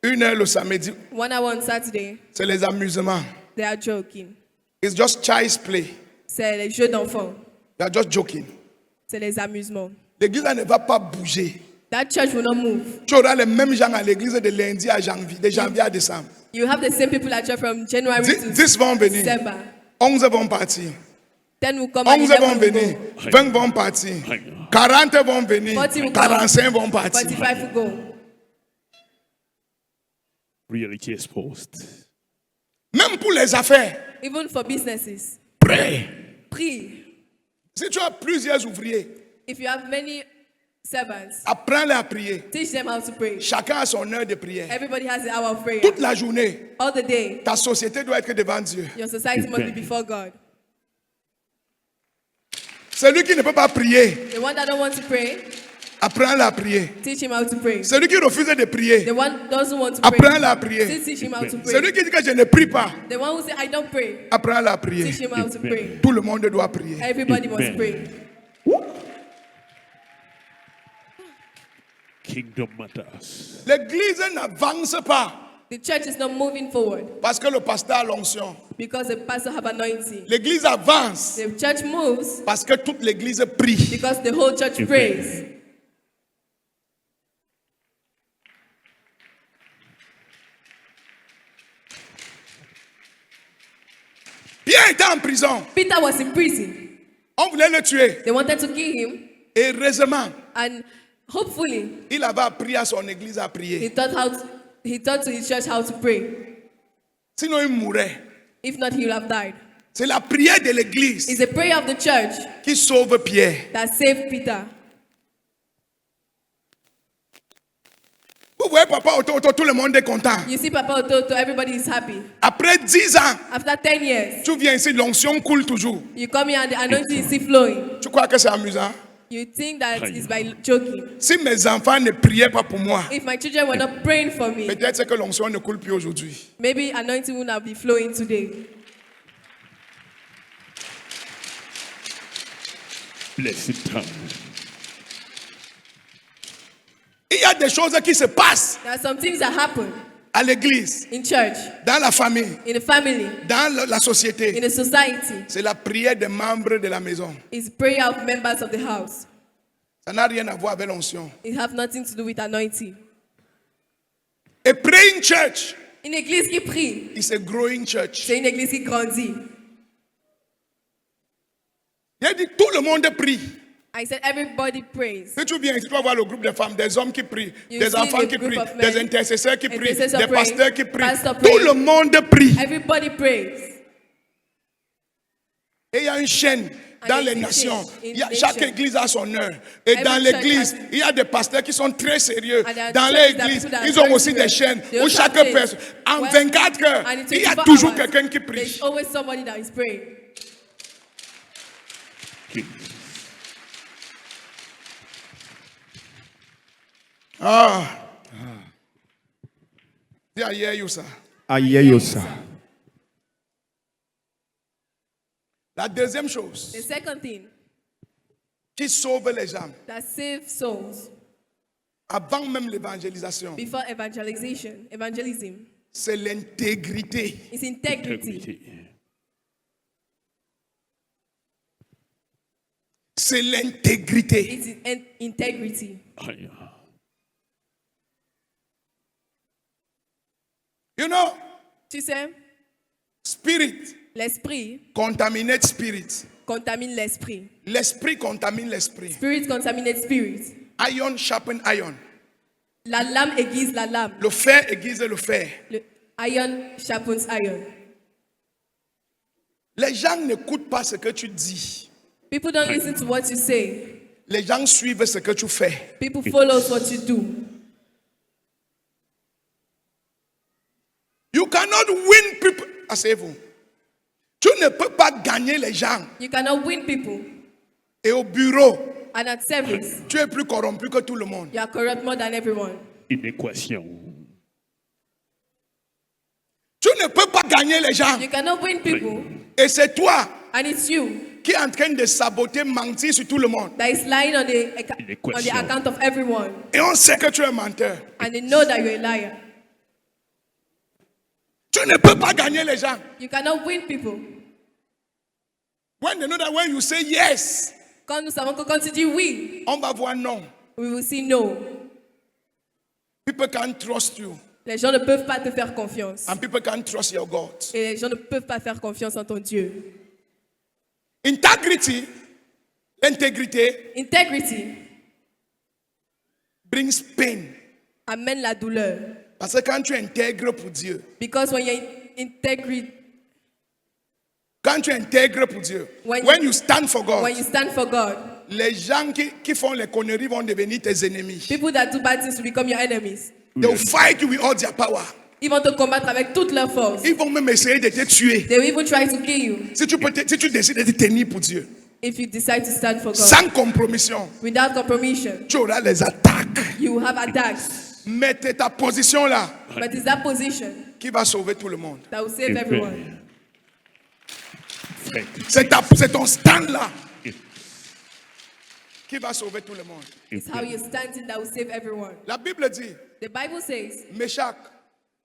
1 heure le samedi, 1 hour on Saturday. c'est les amusements. They are joking. It's just child's play. C'est les jeux d'enfants. They are just joking. C'est les amusements. L'église là ne va pas bouger. That church will not move. Tu auras les mêmes gens à l'église de lundi à janvier, de janvier à décembre. You have the same people at church from January 10 to vont venir, December. 11 vont partir, 10 will come and 11 11 vont will venir, go. 20 vont partir, 40 vont venir, 40 will 45 come. vont partir. 45 will go. Reality exposed. Même pour les affaires, Even for businesses. prie. Pray. Si tu as plusieurs ouvriers, If you have many servants, apprends-les à prier. teach them how to pray. Chacun a son heure de prière. Everybody has an hour of prayer. Toute la journée, All the day, ta société doit être devant Dieu. your society must be before God. Celui qui ne peut pas prier, The one that don't want to pray, apprends-le à prier. teach him how to pray. Celui qui refuse de prier, The one doesn't want to apprends-le pray, à prier. teach him how to pray. Celui qui dit que je ne prie pas, The one who say I don't pray, apprends-le à prier. teach him how to pray. Tout le monde doit prier. Everybody must Amen. pray. kingdom matters. L'église n'avance pas The church is not moving forward parce que le pasteur a l'onction. because the pastor have anointing. L'église avance The church moves parce que toute l'église prie. because the whole church Amen. prays. Pierre était en prison. Peter was in prison. On voulait le tuer. They wanted to kill him, Et heureusement, and hopefully il avait appris à son église à prier. he taught to his church how to pray. Sinon, il mourrait. If not, he would have died. C'est la prière de l'église It's the prayer of the church qui sauve Pierre. that saved Peter. Vous voyez, papa, autour, tout le monde est content. You see, Papa Ototo, everybody is happy. Après 10 ans, After 10 years, tu viens ici, l'onction coule toujours. you come here and the anointing is still flowing. Tu crois que c'est amusant? You think that it's by joking. Si mes enfants ne priaient pas pour moi, If my children were not praying for me, peut-être c'est que l'onction ne coule plus aujourd'hui. maybe anointing would not be flowing today. Blessed time. Il y a des choses qui se passent There are some things that happen à l'église, in church, dans la famille, in the family, dans la in société. the society. C'est la prière des membres de la maison. It's prayer of members of the house. Ça n'a rien à voir avec l'onction. It have nothing to do with anointing. A praying church Une église qui prie, is a growing church. c'est une église qui grandit. Il a dit tout le monde prie. I said everybody prays. Si tu viens ici, tu vas voir le groupe de femmes, des hommes qui prient, You des see enfants the qui group prient, of men, des intercesseurs qui prient, intercessors des praying, pasteurs qui prient. pastor Tout praying. le monde prie. Everybody prays. Et il y a une chaîne dans And les it's a nations. chain in Chaque nation. église a son heure. Et Every dans church l'église, has- il y a des pasteurs qui sont très sérieux. And there are Dans churches l'église, that people that ils are ont very aussi des serious. chaînes They où also chaque have chains. personne, en Well, 24 heures, and in il y a 24 toujours hours, quelqu'un qui there's prie. always somebody that is praying. King. Dis à hier, Youssa. Ayeyosa. La deuxième chose The second thing qui sauve les gens, that saves souls avant même l'évangélisation, before evangelism, c'est l'intégrité. is integrity. Integrity. C'est l'intégrité. It is integrity. Aye. You know, Tu sais, spirit l'esprit contaminate spirit. contamine l'esprit. L'esprit contamine l'esprit. Spirit contaminates spirit. Iron sharpen iron. La lame aiguise la lame. Le fer aiguise le fer. Le iron sharpens iron. Les gens n'écoutent pas ce que tu dis. People don't listen to what you say. Les gens suivent ce que tu fais. People follow what you do. You cannot win people. Asseyez-vous. Tu ne peux pas gagner les gens. You cannot win people. Et au bureau, And at service, tu es plus corrompu que tout le monde. you are corrupt more than everyone. Une équation. Tu ne peux pas gagner les gens. You cannot win people. Et c'est toi And it's you qui es en train de saboter, mentir sur tout le monde. that is lying on the L'équation. account of everyone. Et on sait que tu es menteur. And they know that you're a liar. Tu ne peux pas gagner les gens. You cannot win people. When they know that when you say yes, Quand nous savons que quand tu dis oui, on va voir non. we will see no. People can't trust you. Les gens ne peuvent pas te faire confiance. And people can't trust your God. Et les gens ne peuvent pas faire confiance en ton Dieu. Integrity, l'intégrité Integrity brings pain. amène la douleur. Parce que quand tu es intègre pour Dieu, Because when you're integrity, quand tu es intègre pour Dieu, When when you- you stand for God, when you stand for God, les gens qui font les conneries vont devenir tes ennemis. people that do bad things will become your enemies. They will fight you with all their power. Ils vont te combattre avec toute leur force. Ils vont même essayer de te tuer. They will even try to kill you Si tu décides de te tenir pour Dieu, if you decide to stand for God. sans compromission, Without compromission, tu auras les attaques. you will have attacks. Mais c'est ta position là But it's that position qui va sauver tout le monde. that will save everyone. Frère. C'est ton stand là qui va sauver tout le monde. It's how you're standing that will save everyone. La Bible dit, The Bible says, Meshach,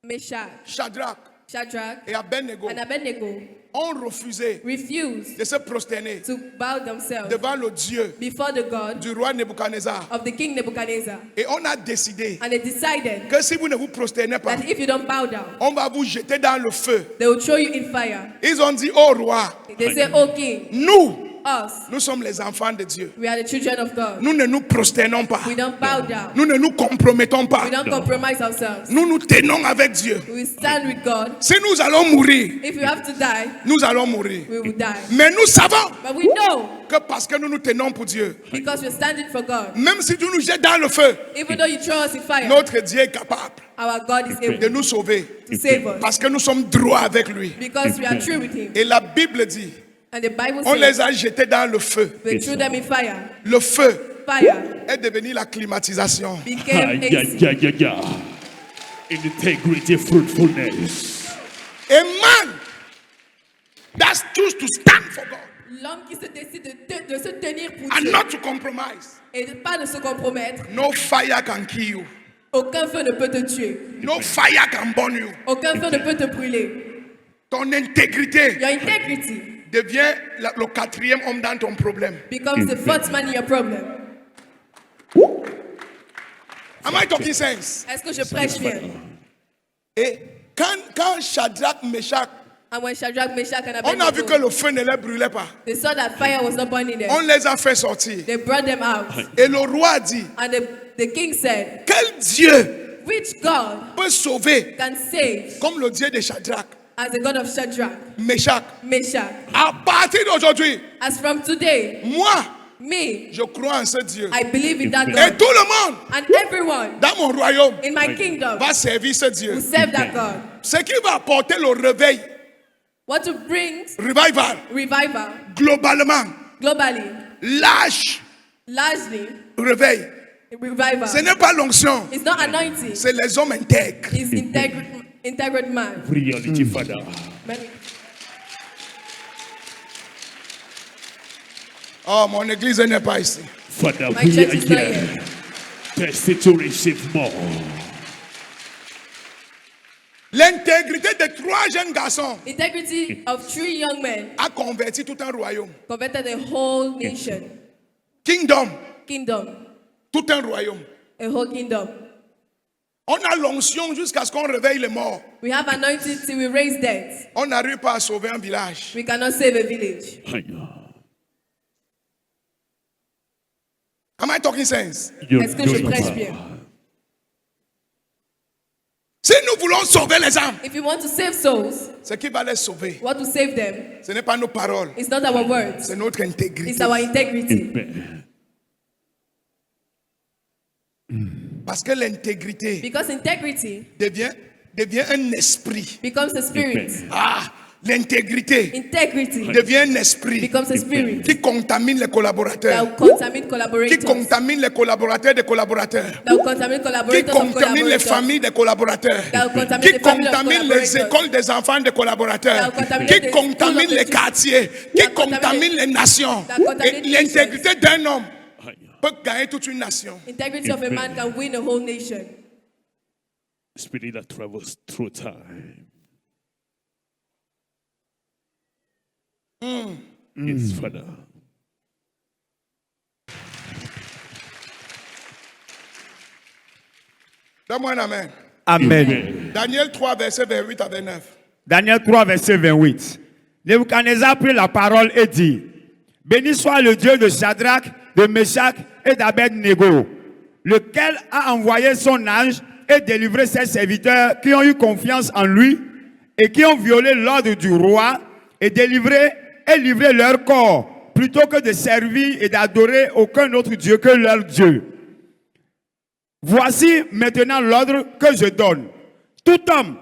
Meshach, Shadrach Shadrach, et Abednego and Abednego ont refusé refused de se prosterner to bow themselves devant le Dieu before the God du roi Nebuchadnezzar. of the king Nebuchadnezzar. Et on a décidé And they decided que si vous ne vous prosternez pas, that if you don't bow down, on va vous jeter dans le feu. they will throw you in fire. Ils ont dit, oh roi, They say, oh king, nous, us, nous sommes les enfants de Dieu. we are the children of God. Nous ne nous prosternons pas. We don't bow down. Nous ne nous compromettons pas. We don't compromise ourselves. Nous nous tenons avec Dieu. We stand with God. Si nous allons mourir, If we have to die, nous allons mourir. we will die. Mais nous savons But we know que parce que nous nous tenons pour Dieu, because we're standing for God. même si tu nous jettes dans le feu, Even though you throw us in fire, notre Dieu est capable our God is de able nous sauver. to save us Parce que nous sommes droits avec lui. because we are true with Him. Et la Bible dit, And the Bible on les says, a jetés dans le feu. we threw them in fire. Le feu Fire est devenu la climatisation. became AC. Integrity, fruitfulness. A man that choose to stand for God L'homme qui se décide de se tenir pour and Dieu not to compromise. et de pas de se compromettre, No fire can kill you. aucun feu ne peut te tuer. No fire can burn you. Aucun feu ne peut te brûler. Ton intégrité Your integrity devient le quatrième homme dans ton problème. becomes the fourth man in your problem. Am I talking sense? Est-ce que je prêche bien? Et quand Shadrach, Meshach, And when Shadrach, Meshach, and on a vu que Abednego, le feu ne les brûlait pas. they saw that fire was not burning On them, les a fait sortir. they brought them out. Et le roi dit, And the king said, quel Dieu which God peut sauver can save comme le Dieu de Shadrach, as the God of Shadrach, Meshach? Meshach? À partir d'aujourd'hui, As from today, moi, me, je crois en ce Dieu. I believe in that Et God. tout le monde And everyone dans mon royaume in my kingdom va servir ce Dieu. will serve that God. Ce qui va apporter le réveil, What to bring revival, revival globalement, globally, large largely, réveil. revival. Ce n'est pas l'onction, It's not anointing, c'est les hommes intègres. it's integrate man. Reality, Father. Oh, mon église n'est pas ici. Father, My we church are is not here. here. Thirsty to receive more. L'intégrité de 3 jeunes garçons Integrity of 3 young men a converti tout un royaume. converted a whole nation, Kingdom, kingdom, tout un royaume. a whole kingdom. On a l'onction jusqu'à ce qu'on réveille les morts. We have anointing till we raise dead. On n'arrive pas à sauver un village. We cannot save a village. Am I talking sense? Est-ce que je prêche bien? Si nous voulons sauver les âmes, If you want to save souls, ce qui va les sauver, what to save them, ce n'est pas nos paroles, it's not our words, c'est notre intégrité. it's our integrity. Parce que l'intégrité Because integrity devient un esprit. becomes a spirit. Ah, l'intégrité Integrity devient un esprit becomes a spirit qui contamine les that collaborateurs, will contamine qui collaborators, contamine les collaborateurs des collaborateurs, that will contamine qui collaborators of contamine les collaborators, familles des collaborateurs, that will contamine qui the family of contamine les collaborators, écoles des enfants des collaborateurs, that will contaminate qui the schools contamine of the les children, quartiers, qui that will contamine contaminate- les nations. that will contaminate Et l'intégrité d'un homme peut gagner toute une nation. integrity of a man can win a whole nation. Spirit that travels through time. Yes, Father. Donne-moi un amen. Amen. Daniel 3, verset 28 à 29. Daniel 3, verset 28. Nebuchadnezzar prit la parole et dit, béni soit le Dieu de Shadrach, de Meshach et d'Abednego, lequel a envoyé son ange et délivré ses serviteurs qui ont eu confiance en lui et qui ont violé l'ordre du roi et livré leur corps plutôt que de servir et d'adorer aucun autre Dieu que leur Dieu. Voici maintenant l'ordre que je donne. Tout homme,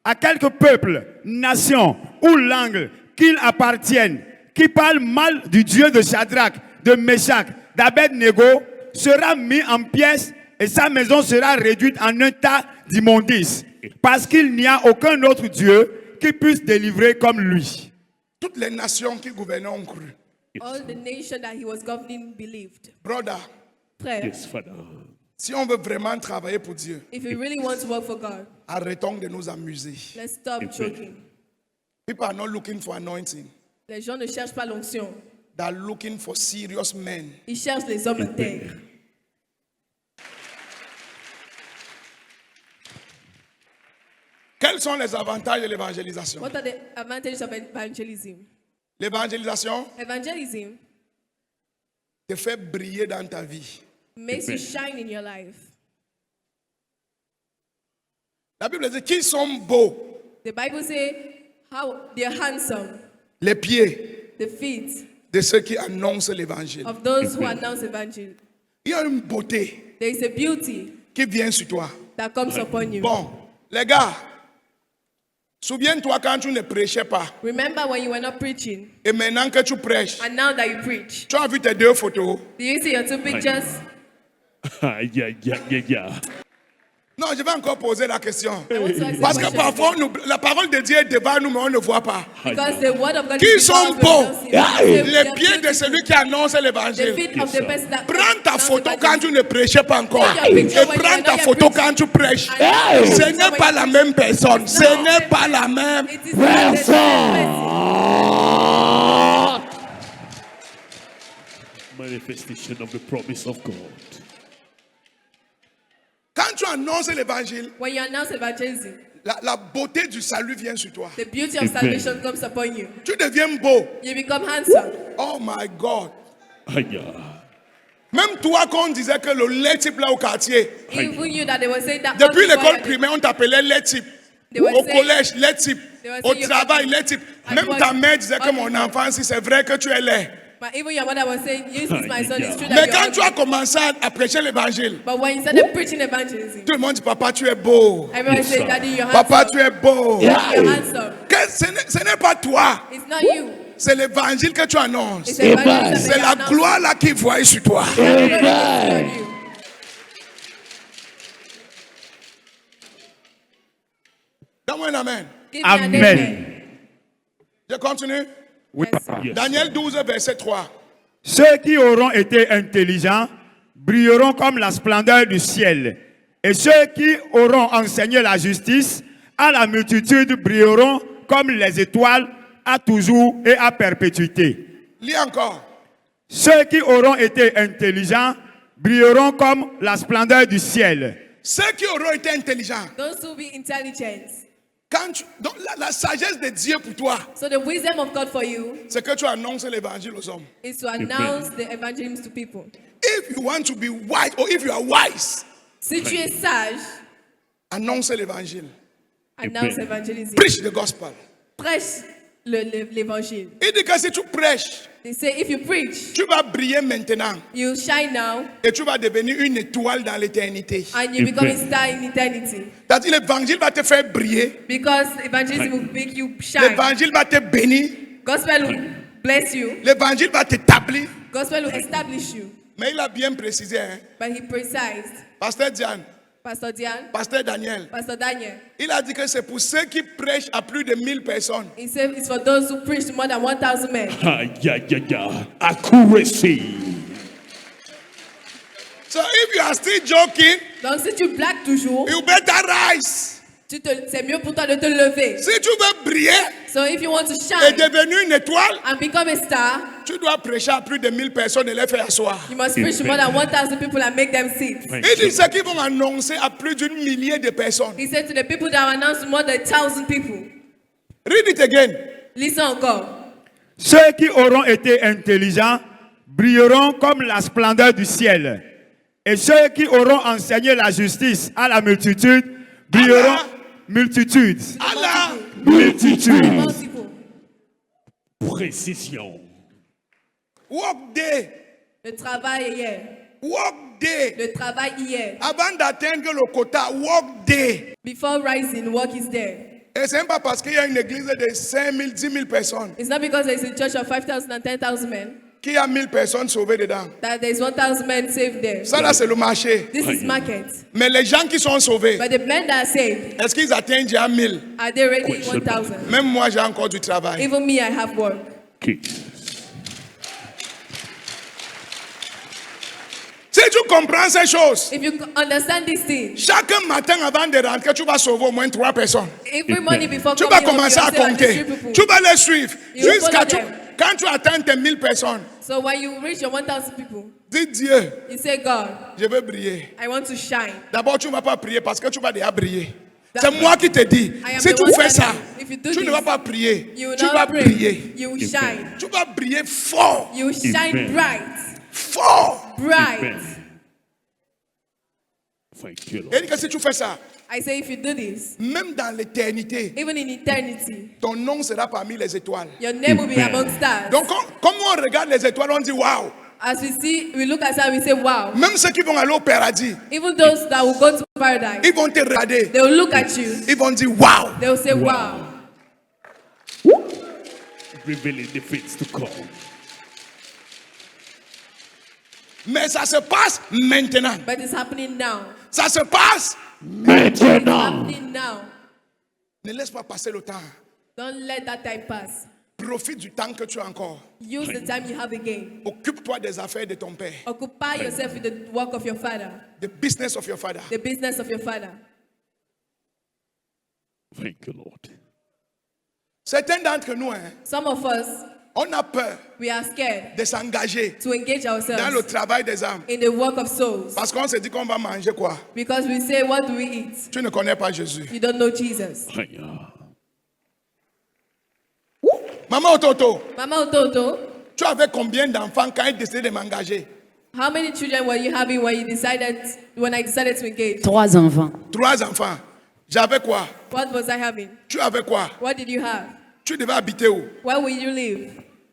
à quelque peuple, nation ou langue qu'il appartienne, qui parle mal du Dieu de Shadrach, de Meshach, d'Abednego, sera mis en pièces et sa maison sera réduite en un tas d'immondices, parce qu'il n'y a aucun autre Dieu qui puisse délivrer comme lui. Toutes les nations qui gouvernaient ont cru. All the nation that he was governing believed. Brother, Frère, Yes, Father. si on veut vraiment travailler pour Dieu, if you really want to work for God, arrêtons de nous amuser. let's stop joking. People are not looking for anointing. Les gens ne cherchent pas l'onction. They are looking for serious men. Ils cherchent les hommes intègres. Quels sont les avantages de l'évangélisation? What are the advantages of evangelism? L'évangélisation Evangelism te fait briller dans ta vie. makes you shine in your life. La Bible dit qu'ils sont beaux, The Bible says how they are handsome, les pieds the feet de ceux qui annoncent l'évangile. of those who announce evangel. Il y a une beauté There is a beauty qui vient sur toi. that comes upon you. Bon, les gars, souviens-toi quand tu ne prêchais pas Remember when you were not preaching, et maintenant que tu prêches, and now that you preach. tu as vu tes deux photos. Do you see your two pictures? Yeah. Non, je vais encore poser la question. I want to ask Parce a que question. parfois, la parole de Dieu est devant nous, mais on ne voit pas. Because the word of God Qui is sont before us, beaux? but we don't see it. Les pieds de celui qui annonce The l'évangile. feet of the person that Prends ta announce photo the quand tu gospel. ne prêchais pas encore. Take your picture Et when you prends are ta not photo yet quand tu prêches. And Ce n'est pas la même personne. Ce n'est pas la même. It is not the same person. Manifestation of the promise of God. Quand tu annonces l'évangile, When you announce evangelism, la beauté du salut vient sur toi. the beauty of salvation comes upon you. Tu deviens beau. You become handsome. Oh my God. Hiya. Même toi, quand on disait que le lait type là au quartier, Even you that they were saying that depuis all the l'école while primaire, on t'appelait lait type. They were Au saying- collège, lait type. They were Au saying you travail, can- lait type. at Même work, ta mère disait que all mon the- enfant, si c'est vrai que tu es laid. But even your mother was saying, yes, it's my son, it's true Mais that quand you're tu as ugly. commencé à prêcher l'évangile, But when you started preaching evangelism, tout le monde dit, papa, tu es beau. everyone Yes, said, sir. Daddy, you're Papa, handsome. tu es beau. You're handsome. Ce n'est pas toi. It's not you. C'est l'évangile que tu annonces. It's evangelism that C'est you la announce. gloire là qui voit sur toi. Everybody is on you. Donne-moi un amen. Give me an Amen. amen. Je continue. Oui, Yes, papa. Yes, Daniel 12, verset 3. Ceux qui auront été intelligents brilleront comme la splendeur du ciel. Et ceux qui auront enseigné la justice à la multitude brilleront comme les étoiles à toujours et à perpétuité. Lis encore. Ceux qui auront été intelligents brilleront comme la splendeur du ciel. Ceux qui auront été intelligents. Those who be intelligent. Donc la sagesse de Dieu pour toi, So the wisdom of God for you c'est que tu annonces l'évangile aux hommes. is to announce the evangelism to people. If you want to be wise, or if you are wise, Si tu es sage, annonce l'évangile. announce evangelism. Preach the gospel. Prêche l'évangile. Il dit que si tu prêches, They say if you preach, tu vas briller maintenant you shine now et tu vas devenir une étoile dans l'éternité. and you become a star in eternity. C'est-à-dire l'évangile va te faire briller, Because evangelism will make you shine. l'évangile va te bénir, Gospel will bless you. l'évangile va t'établir. Gospel will establish you. Mais il a bien précisé, hein? But he precised. Pasteur Diane, Pastor Diane, Pasteur Daniel, Pastor Daniel, il a dit que c'est pour ceux qui prêchent à plus de 1000 personnes. he said it's for those who preach to more than 1,000 men. Accuracy. So if you are still joking, Donc si tu blagues toujours, you better rise. c'est mieux pour toi de te lever. Si tu veux briller So if you want to et shine devenir une étoile, and become a star, tu dois prêcher à plus de 1000 personnes et les faire asseoir. you must preach to more than 1,000 people and make them sit. Il dit ceux qui vont annoncer à plus d'une millier de personnes. He said to the people that announced to more than 1,000 people, Read it again. listen encore. Ceux qui auront été intelligents brilleront comme la splendeur du ciel. Et ceux qui auront enseigné la justice à la multitude brilleront Allah. multitudes. Allah, Multitudes. Multiple. Précision. work day, Le travail hier. work day. Le travail hier. Avant d'atteindre le quota, work day. Before rising, work is there. Et c'est même pas parce qu'il y a une église de 5000, 10 000 personnes It's not because there's a church of 5,000 and 10,000 men qu'il y a 1000 personnes sauvées dedans. that there's 1,000 men saved there. Ça là, c'est le marché. This is market. Mais les gens qui sont sauvés, But the men that are saved, est-ce qu'ils atteignent déjà 1000? are they ready Question. 1,000? Même moi, j'ai encore du travail. Even me, I have work. Okay. Si tu comprends ces choses, If you understand these things, chaque matin avant de rentrer, tu vas sauver au moins 3 personnes. every morning before Tu vas coming home, commencer à you have to compter. like 3 people. Tu vas les suivre. You Jusqu'à follow tu, them. quand tu atteins tes 1000 personnes, So when you reach your 1,000 people, dis Dieu, you say, God, je veux briller. I want to shine. D'abord, tu ne vas pas prier parce que tu vas déjà briller. That- C'est moi qui te dis. I am Si the tu one fais ça, telling you, if you do tu ne this, vas pas prier. You will Tu not vas pray. briller. You will shine. Tu vas briller fort. You will shine Amen. bright. Fort. Bright. Amen. Thank you, Lord. Et que si tu fais ça, I say, if you do this, même dans l'éternité, even in eternity, ton nom sera parmi les étoiles. your name will be Amen. among stars. Donc, comme on regarde les étoiles, on dit waouh. As we see, we look at that, we say, wow. Même ceux qui vont aller au paradis, Even those that will go to paradise, ils vont te regarder. they will look at you. Ils vont dire waouh. They will say, wow. Revealing the things to come. Mais ça se passe maintenant. But it's happening now. Ça se passe. It's happening now. Ne laisse pas passer le temps. Don't let that time pass. Profite du temps que tu as encore. Use the time you have again. Occupe-toi des affaires de ton père. Occupy yourself with the work of your father, The business of your father. the business of your father. Thank you, Lord. Certains d'entre nous, hein, Some of us, on a peur we are scared de s'engager to engage dans le ourselves travail des âmes. in the work of souls Parce qu'on se dit qu'on va manger quoi? because we say, what do we eat? Tu ne connais pas Jésus. You don't know Jesus. Hiya. Maman Ototo, Mama Ototo, tu avais combien d'enfants quand il décidait de m'engager? how many children were you having when I decided to engage? 3 enfants. 3 enfants. J'avais quoi? What was I having? Tu avais quoi? What did you have? Tu devais habiter où? Where will you live?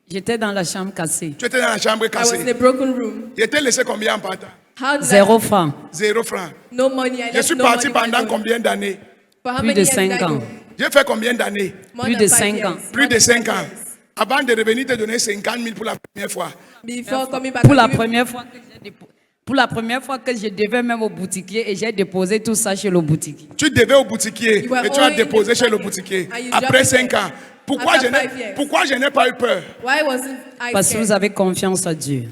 J'étais dans la chambre cassée. Tu étais dans la chambre I was in a cassée. broken room. Il était laissé combien en partant? How did 0 francs. 0 francs. No money. I Je left suis no parti money. pendant combien d'années? For how Plus many de years did 5 I ans. go? J'ai fait combien d'années? More Plus than de 5 5 years. ans. Plus de 5 ans. Years. Avant de revenir te donner 50 000 pour la première fois. Before coming back. Pour la I'll give you- première fois que pour la première fois que je devais même au boutiquier et j'ai déposé tout ça chez le boutiquier. Tu devais au boutiquier You were et tu as owing déposé the chez le market. boutiquier. And you Après dropped 5 it. ans. Pourquoi After je n'ai 5 years. pourquoi je n'ai pas eu peur? Why wasn't I Parce que scared? vous avez confiance en Dieu.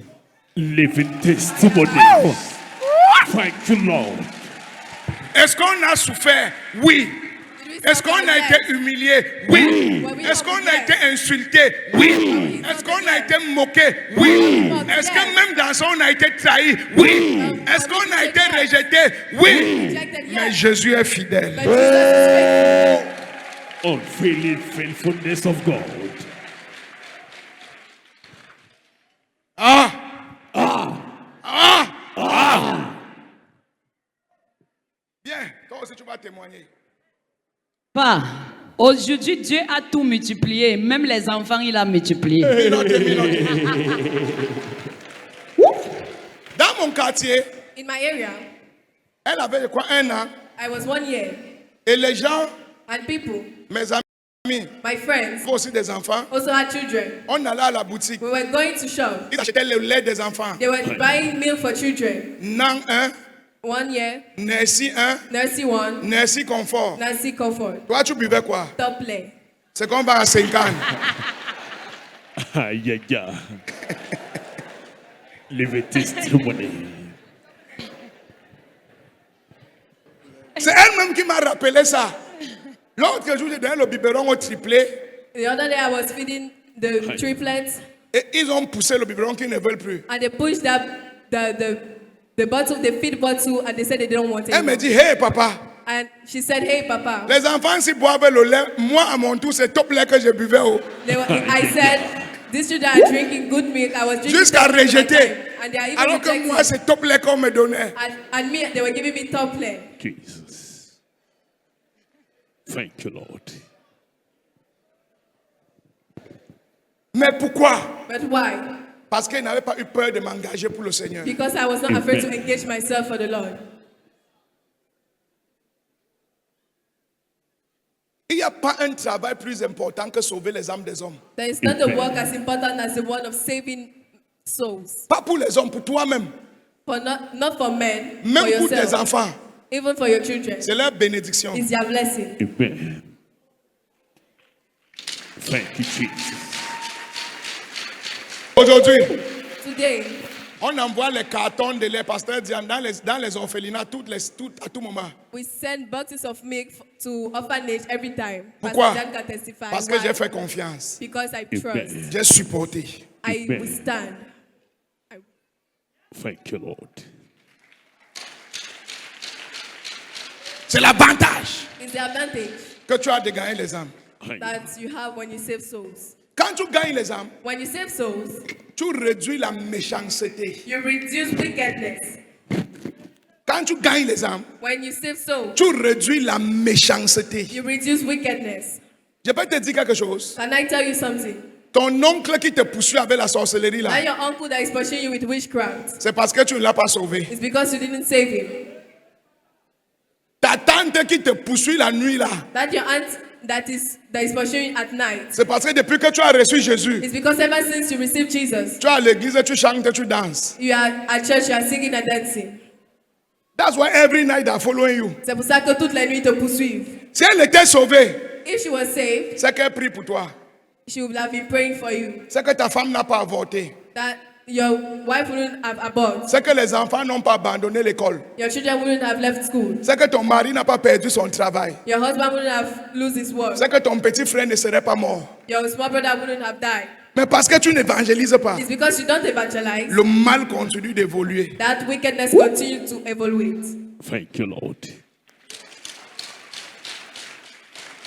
Living testimony. Thank you, Lord. Est-ce qu'on a souffert? Oui. Est-ce qu'on a été humilié? Oui. Est-ce qu'on a été insulté? Oui. Est-ce qu'on a été moqué? Oui. Est-ce que même dans ça on a été trahi? Oui. Est-ce qu'on a été rejeté? Oui. Mais Jésus est fidèle. But Jesus is faithful. Unfailing faithfulness of God. Bien, toi aussi tu vas témoigner. Pas. Aujourd'hui, Dieu a tout multiplié. Même les enfants, il a multiplié. Dans mon quartier, In my area, elle avait quoi, 1 an, I was 1 year, et les gens, and people, mes amis, my friends, avaient aussi des enfants. also had children. On allait à la boutique, We were going to shop. ils achetaient le lait des enfants. They were buying milk for children. Nan 1, 1 year, Nercy 1, Nursie 1, Nercy Confort. Nursie Comfort, Toi, tu buvais quoi? top play. C'est qu'on va à 5 ans. Aïe, aïe, aïe. Living testimony. C'est elle-même qui m'a rappelé ça. L'autre jour, j'ai donné le biberon au triplé The other day, I was feeding the triplets, et ils ont poussé le biberon qu'ils ne veulent plus. and they pushed up the bottle, the feed bottle, and they said they didn't want it. Elle me dit, hey papa, And she said, "Hey, Papa." les enfants s'ils boivent le lait, moi à mon tour, c'est top lait que je buvais. I said, "These children are drinking good milk." I was drinking Jusqu'à top milk at the rejeter. time, and they are even Alors que rejecting. moi, c'est top lait qu'on me donnait. And me, they were giving me top play. Jesus. Thank you, Lord. Mais pourquoi? But why? Parce qu'elle n'avait pas eu peur de m'engager pour le Seigneur. Because I was not afraid to engage myself for the Lord. Il n'y a pas un travail plus important que sauver les âmes des hommes. There is not a work as important as the one of saving souls. Pas pour les hommes, pour toi-même. For not for men, for Même pour tes yourself, enfants. even for your children. C'est leur bénédiction. It's your blessing. Amen. Thank you, Jesus. Aujourd'hui, Today, On envoie les cartons de lait, pasteur Diane, dans les orphelinats, à tout moment. We send boxes of milk to orphanage every time. Pourquoi? Pastor Jan can testify. Parce que Why? j'ai fait confiance. Because I Amen. trust. J'ai supporté. I Amen. withstand. Thank you, Lord. C'est l'avantage It's the advantage que tu as de gagner les âmes. that you have when you save souls. Quand tu gagnes les âmes, When you save souls, tu réduis la méchanceté. you reduce wickedness. Quand tu gagnes les âmes, When you save souls, tu réduis la méchanceté. you reduce wickedness. Je peux te dire quelque chose. Can I tell you something? Ton oncle qui te poursuit avec la sorcellerie That là, your uncle that is pursuing you with witchcraft, c'est parce que tu ne l'as pas sauvé. it's because you didn't save him. Ta tante qui te poursuit la nuit là, That your aunt that is pursuing you at night, c'est parce que depuis que tu as reçu Jésus, it's because ever since you received Jesus, tu es à l'église, tu chantes, tu danses. you are at church, you are singing and dancing. That's why every night they're following you. C'est pour ça que toutes les nuits te poursuivent. Si elle était sauvée, If she was saved, c'est qu'elle prie pour toi. she would have been praying for you. C'est que ta femme n'a pas avorté. That your wife wouldn't have aborted. C'est que les enfants n'ont pas abandonné l'école. Your children wouldn't have left school. C'est que ton mari n'a pas perdu son travail. Your husband wouldn't have lost his work. C'est que ton petit frère ne serait pas mort. Your small brother wouldn't have died. Mais parce que tu n'évangélises pas, It's because you don't evangelize le mal continue d'évoluer. that wickedness continues to evaluate. Thank you, Lord.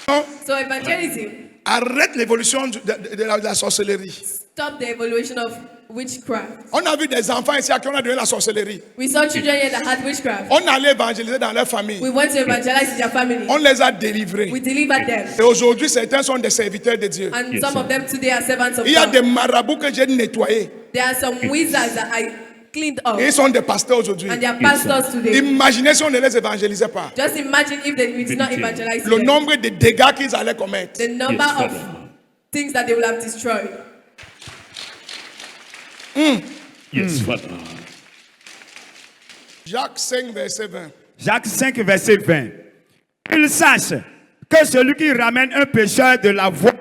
Non, So evangelism, arrête l'évolution de la sorcellerie. stop the evaluation of witchcraft. On a vu des enfants ici à qui on a donné la sorcellerie. We saw children here that had witchcraft. On allait évangéliser dans leur famille. We went to evangelize in their family. On les a délivrés. We delivered them. Et aujourd'hui, certains sont des serviteurs de Dieu. And some of them today are servants of Il y a des God. marabouts que j'ai nettoyés. There are some wizards that I cleaned up. Et ils sont des pasteurs aujourd'hui. And they are pastors today. Imaginez si on ne les évangélisait pas. Just imagine if we did not evangelize Le them. nombre de dégâts qu'ils allaient commettre. The number Yes, of Father. things that they will have destroyed. Yes, Father. Jacques 5, verset 20. Jacques 5, verset 20. Il sache que celui qui ramène un pécheur de la voie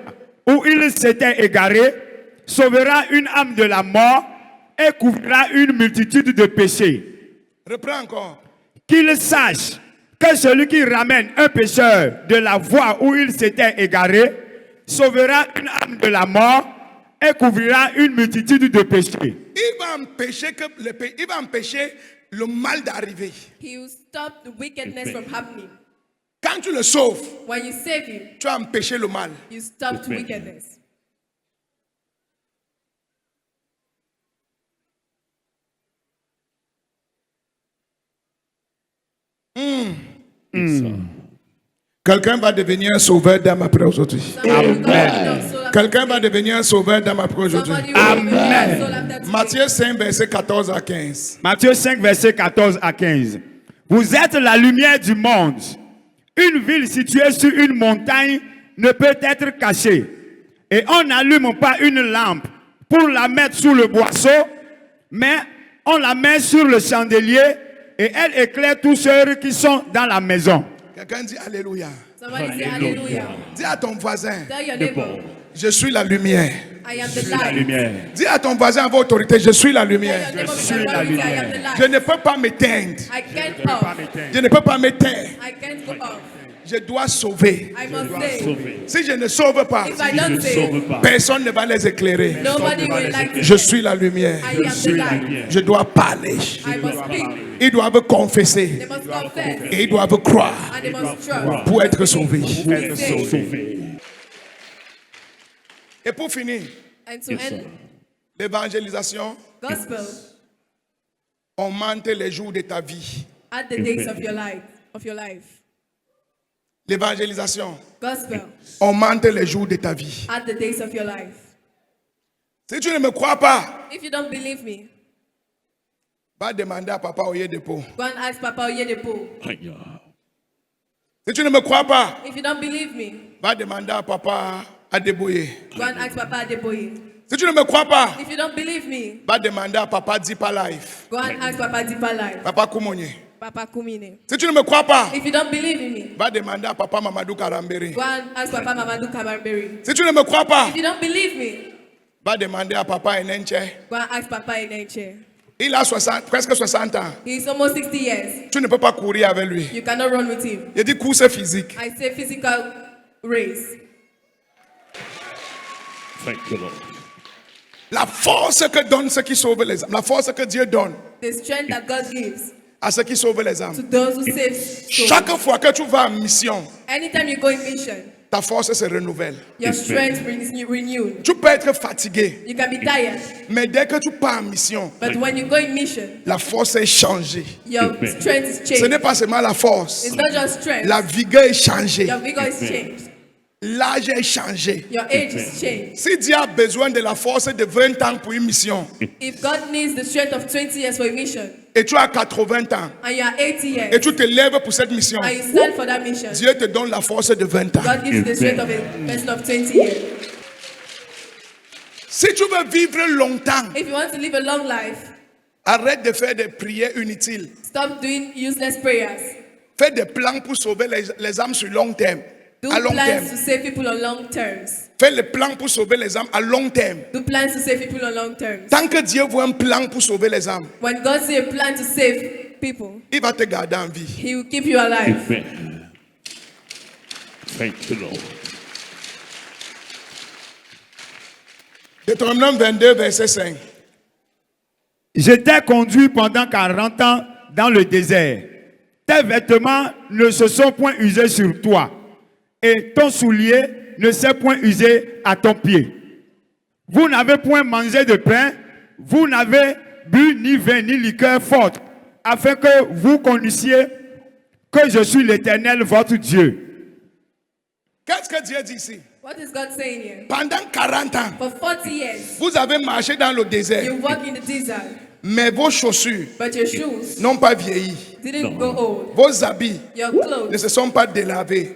où il s'était égaré sauvera une âme de la mort et couvrira une multitude de péchés. Reprends encore. Qu'il sache que celui qui ramène un pécheur de la voie où il s'était égaré sauvera une âme de la mort et couvrira une multitude de péchés. Il va empêcher le mal d'arriver. He will stop the wickedness from happening. Quand tu le sauves, When you save him, tu as empêché le mal. you stop the Amen. wickedness. Yes, sir. Quelqu'un va devenir un sauveur d'âme après aujourd'hui. Somebody will become a soul after Quelqu'un va devenir un sauveur d'âme après aujourd'hui. Somebody will become a soul after today. Matthieu 5, verset 14 à 15. Matthieu 5, verset 14 à 15. Vous êtes la lumière du monde. Une ville située sur une montagne ne peut être cachée. Et on n'allume pas une lampe pour la mettre sous le boisseau, mais on la met sur le chandelier et elle éclaire tous ceux qui sont dans la maison. Quelqu'un dit Alléluia. Somebody say Hallelujah. hallelujah. Dis à ton voisin, Tell your neighbor, je suis la lumière. I am the La light. lumière. Dis à ton voisin avec autorité, je suis la Tell lumière. your neighbor with suis la authority, I am lumière. the Je light. ne peux pas m'éteindre. I can't off. Je ne peux pas m'éteindre. I can't go off. Je dois sauver. I must save. Sauvé. Si je ne sauve pas, If I Je don't ne save, sauve pas. personne ne va les éclairer. nobody will like Je to. suis la lumière. I am the light. Je dois parler. I must speak. Ils doivent confesser They must confess. et ils doivent croire And they must trust. pour être sauvés. Be saved. Sauvé. Et pour finir, And to end l'évangélisation gospel augmente les jours de ta vie. at the days of your life. L'évangélisation Gospel augmente les jours de ta vie. at the days of your life. Si tu ne me crois pas, If you don't believe me, va demander à papa Oyedepo. go and ask Papa Oyedepo. Aïe. Si tu ne me crois pas, If you don't believe me, va demander à papa Adeboye. go and ask Papa Adeboye. Si tu ne me crois pas, If you don't believe me, va demander à papa Deeper Life. go and ask Papa Deeper Life. Papa Koumonye. Papa Kumine. Si tu ne me crois pas, If you don't believe in me, va demander à papa Mamadou Karamberi. go and ask Papa Mamadou Kamarberi. Si tu ne me crois pas, If you don't believe me, va demander à papa Enenche. go and ask Papa Enenche. Il a presque 60 ans. He's almost 60 years. Tu ne peux pas courir avec lui. You cannot run with him. Il dit course physique. I say physical race. Thank you, Lord. La force que donne ceux qui sauvent les âmes. La force que Dieu donne The strength that God gives à ceux qui sauvent les to âmes. those who save souls. Chaque fois que tu vas en mission, Anytime you go in mission, ta force se renouvelle. your strength is renewed. Tu peux être fatigué, You can be tired, mais dès que tu pars en mission, but when you go in mission, la force est changée. your strength is Ce n'est changed. pas seulement la force. It's not just strength. La vigueur est changée. Your vigor is changed. L'âge est changé. Your age is changed. Si Dieu a besoin de la force de 20 ans pour une mission, If God needs the strength of 20 years for a mission, et tu as 80 ans, and you are 80 et years, tu te lèves pour cette mission, and you stand for that mission, Dieu te donne la force de 20 ans. God gives you the strength of a person of 20 years. Si tu veux vivre longtemps, If you want to live a long life, arrête de faire des prières inutiles. stop doing useless prayers. Fais des plans pour sauver les âmes sur long terme. Do À long plans terme. to save people on long terms. Fais les plans pour sauver les âmes à long terme. Do plans to save people on long terms. Tant que Dieu voit un plan pour sauver les âmes, When God sees a plan to save people, il va te garder en vie. He will keep you alive. Amen. Thank you, Lord. Deutéronome 22, verset 5. Je t'ai conduit pendant 40 ans dans le désert. Tes vêtements ne se sont point usés sur toi, et ton soulier ne s'est point usé à ton pied. Vous n'avez point mangé de pain, vous n'avez bu ni vin ni liqueur forte, afin que vous connaissiez que je suis l'Éternel, votre Dieu. Qu'est-ce que Dieu dit ici? What is God saying here? Pendant 40 ans, For 40 years, vous avez marché dans le désert, you walk in the desert, mais vos chaussures but your shoes n'ont pas vieilli. didn't go old. Vos habits Your ne clothes se sont pas délavés.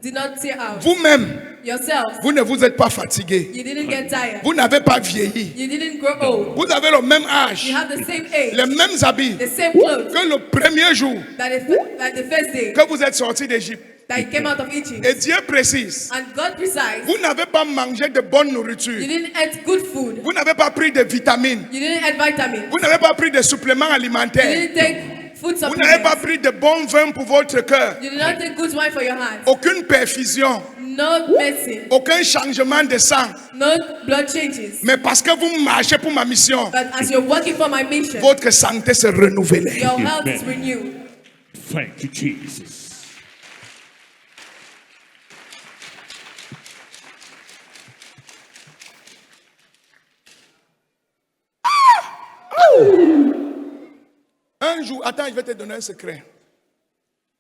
did not tear out. Vous-même, Yourself, vous ne vous êtes pas fatigué. you didn't get tired. Vous n'avez pas vieilli. You didn't grow old. Vous avez le même âge, You have the same age, les mêmes habits the same clothes que le premier jour that is like the first day que vous êtes sorti d'Égypte. that you came out of Egypt. Et Dieu précise, And God precise, vous n'avez pas mangé de bonne you nourriture. didn't eat good food. Vous n'avez pas pris de vitamines. You didn't eat vitamins. Vous n'avez pas pris de suppléments You alimentaires. didn't take food Vous n'avez pas supplements. pris de bons vins pour votre cœur. You did not take good wine for your heart. Aucune perfusion, No medicine. aucun changement de sang. No blood changes. Mais parce que vous marchez pour ma mission, But as you're working for my mission, votre santé se renouvelle. your health is renewed. Thank you, Jesus. Un jour, attends, je vais te donner un secret.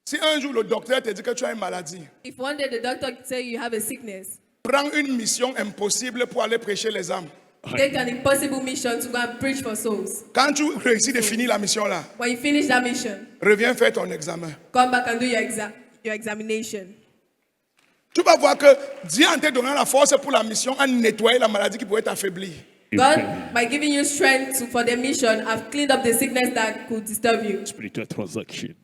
Si un jour le docteur te dit que tu as une maladie, If one day the doctor say you have a sickness, prends une mission impossible pour aller prêcher les âmes. take an impossible mission to go and preach for souls. Quand tu réussis de finir la mission là, When you finish that mission, reviens faire ton examen. come back and do your examination. Tu vas voir que Dieu en te donnant la force pour la mission a nettoyé la maladie qui pouvait t'affaiblir. God, by giving you strength for the mission, have cleaned up the sickness that could disturb you. Spiritual transaction.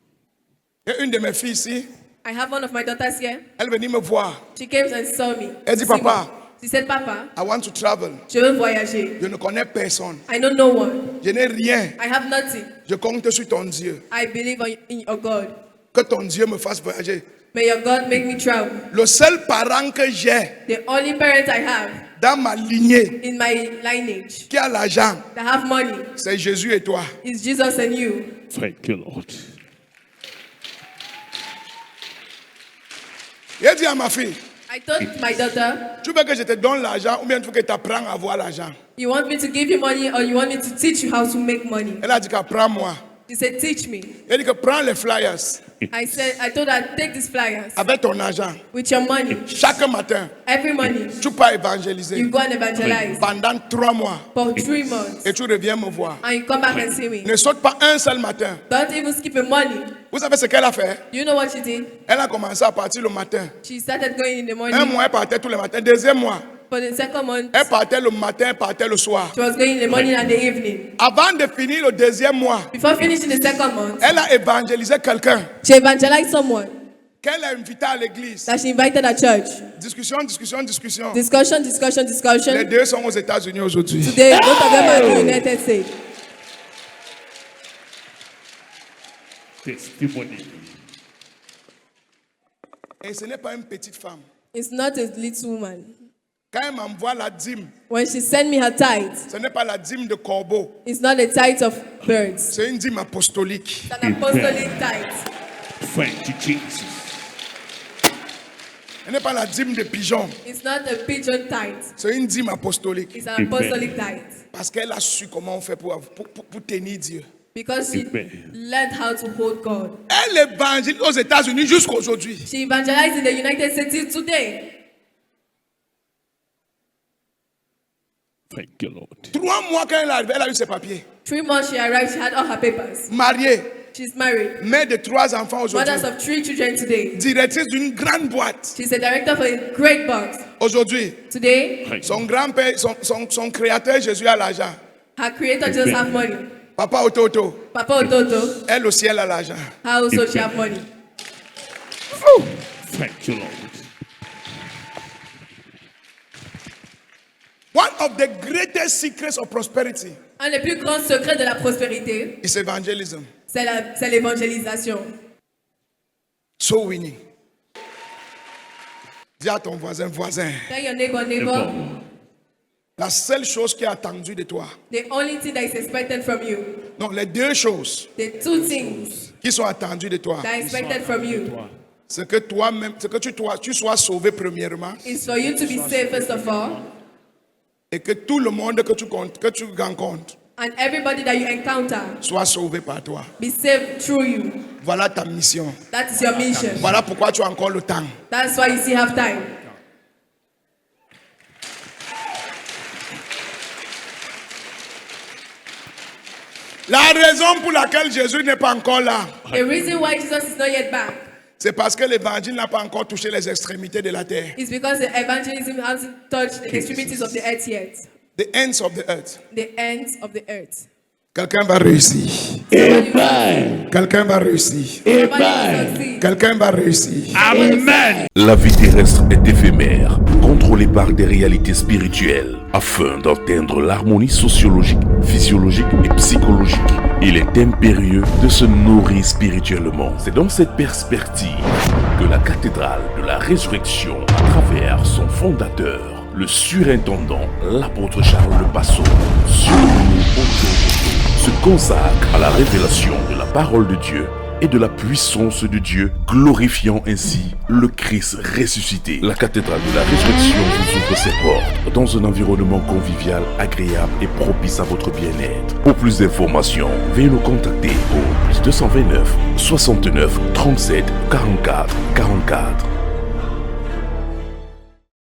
Et une de mes filles ici, I have one of my daughters here. elle venait me voir. She came and saw me. Elle dit, See me. Papa, She said, Papa, I want to travel. je veux voyager. Je ne connais personne. I know no one. Je n'ai rien. I have nothing. Je compte sur ton Dieu. I believe in your God. Que ton Dieu me fasse voyager. May your God make me travel. Le seul parent que j'ai The only parent I have dans ma lignée in my lineage qui a l'argent, that have money c'est Jésus et toi. is Jesus and you. Thank you, Lord. Il dit à ma fille, I told my daughter, tu veux que je te donne l'argent ou bien tu veux que tu apprennes à avoir l'argent? you want me to give you money or you want me to teach you how to make money? Elle a dit qu'apprends-moi. She said, teach me. Elle dit que prends les flyers I told her, take these flyers avec ton argent. with your money. Chaque matin, Every morning, tu peux évangéliser you go and evangelize pendant 3 mois for 3 months. et tu reviens me voir. And you come back and see me. Ne saute pas un seul matin. Don't even skip a morning. Vous savez ce qu'elle a fait? You know what she did? Elle a commencé à partir le matin. She started going in the Un morning. mois, elle partait tous les matins. Deuxième mois, For the second month, elle partait le matin, elle partait le soir. she was going in the morning and the evening. Avant de finir le deuxième mois, Before finishing the second month, elle a évangélisé quelqu'un she evangelized someone qu'elle a invité à l'église. that she invited at church. Discussion. Discussion. Les deux sont aux États-Unis aujourd'hui. Today, both of them are in the United States. testimony. Et ce n'est pas une petite femme. It's not a little woman. Quand elle m'envoie la dîme, When she sent me her tithe, ce n'est pas la dîme de corbeau. it's not a tithe of birds. C'est une dîme apostolique. It's an apostolic tithe. Thank you, Jesus. Ce n'est pas la dîme de pigeon. It's not a pigeon tithe. C'est une dîme apostolique. It's an apostolic tithe. Parce qu'elle a su comment on fait pour tenir Dieu. Because she Amen. learned how to hold God. Elle évangélise aux États-Unis jusqu'à aujourd'hui. She evangelized in the United States today. Thank you, Lord. 3 mois quand elle est arrivée, elle a eu ses papiers. 3 months she arrived, she had all her papers. Mariée, She's married. mère de 3 enfants aujourd'hui. Mothers of 3 children today. Directrice d'une grande boîte. She's a director for a great box. Aujourd'hui, Today, Thank you. son grand-père, son créateur Jésus a l'argent. her creator just have money. Papa Ototo, Papa Ototo, elle aussi elle a l'argent. her also she have money. Thank you, Lord. One of the greatest secrets of prosperity Un des plus grands secrets de la prospérité, is evangelism. c'est l'évangélisation. Soul winning. Dis à ton voisin, Tell your neighbor, la seule chose qui est attendue de toi. the only thing that is expected from you, Non, les 2 choses the 2 things qui sont attendues de toi, that are expected from you c'est que toi-même, c'est que tu sois sauvé premièrement is for you to be saved first of all, et que tout le monde que tu rencontres and everybody that you encounter soit sauvé par toi. be saved through you. Voilà ta mission. That is your mission. Voilà pourquoi tu as encore le temps. That's why you still have time. La raison pour laquelle Jésus n'est pas encore là, The reason why Jesus is not yet back c'est parce que l'évangile n'a pas encore touché les extrémités de la terre. is because the evangelism hasn't touched the extremities of the earth yet. The ends of the earth. The ends of the earth. Quelqu'un va réussir. Quelqu'un va réussir. Somebody will succeed. Quelqu'un va réussir. Amen. La vie terrestre est éphémère, contrôlée par des réalités spirituelles. Afin d'atteindre l'harmonie sociologique, physiologique et psychologique, il est impérieux de se nourrir spirituellement. C'est dans cette perspective que la cathédrale de la résurrection, à travers son fondateur, le surintendant, l'apôtre Charles Le Passon, se consacre à la révélation de la parole de Dieu et de la puissance de Dieu, glorifiant ainsi le Christ ressuscité. La cathédrale de la résurrection vous ouvre ses portes dans un environnement convivial, agréable et propice à votre bien-être. Pour plus d'informations, veuillez nous contacter au +229 69 37 44 44.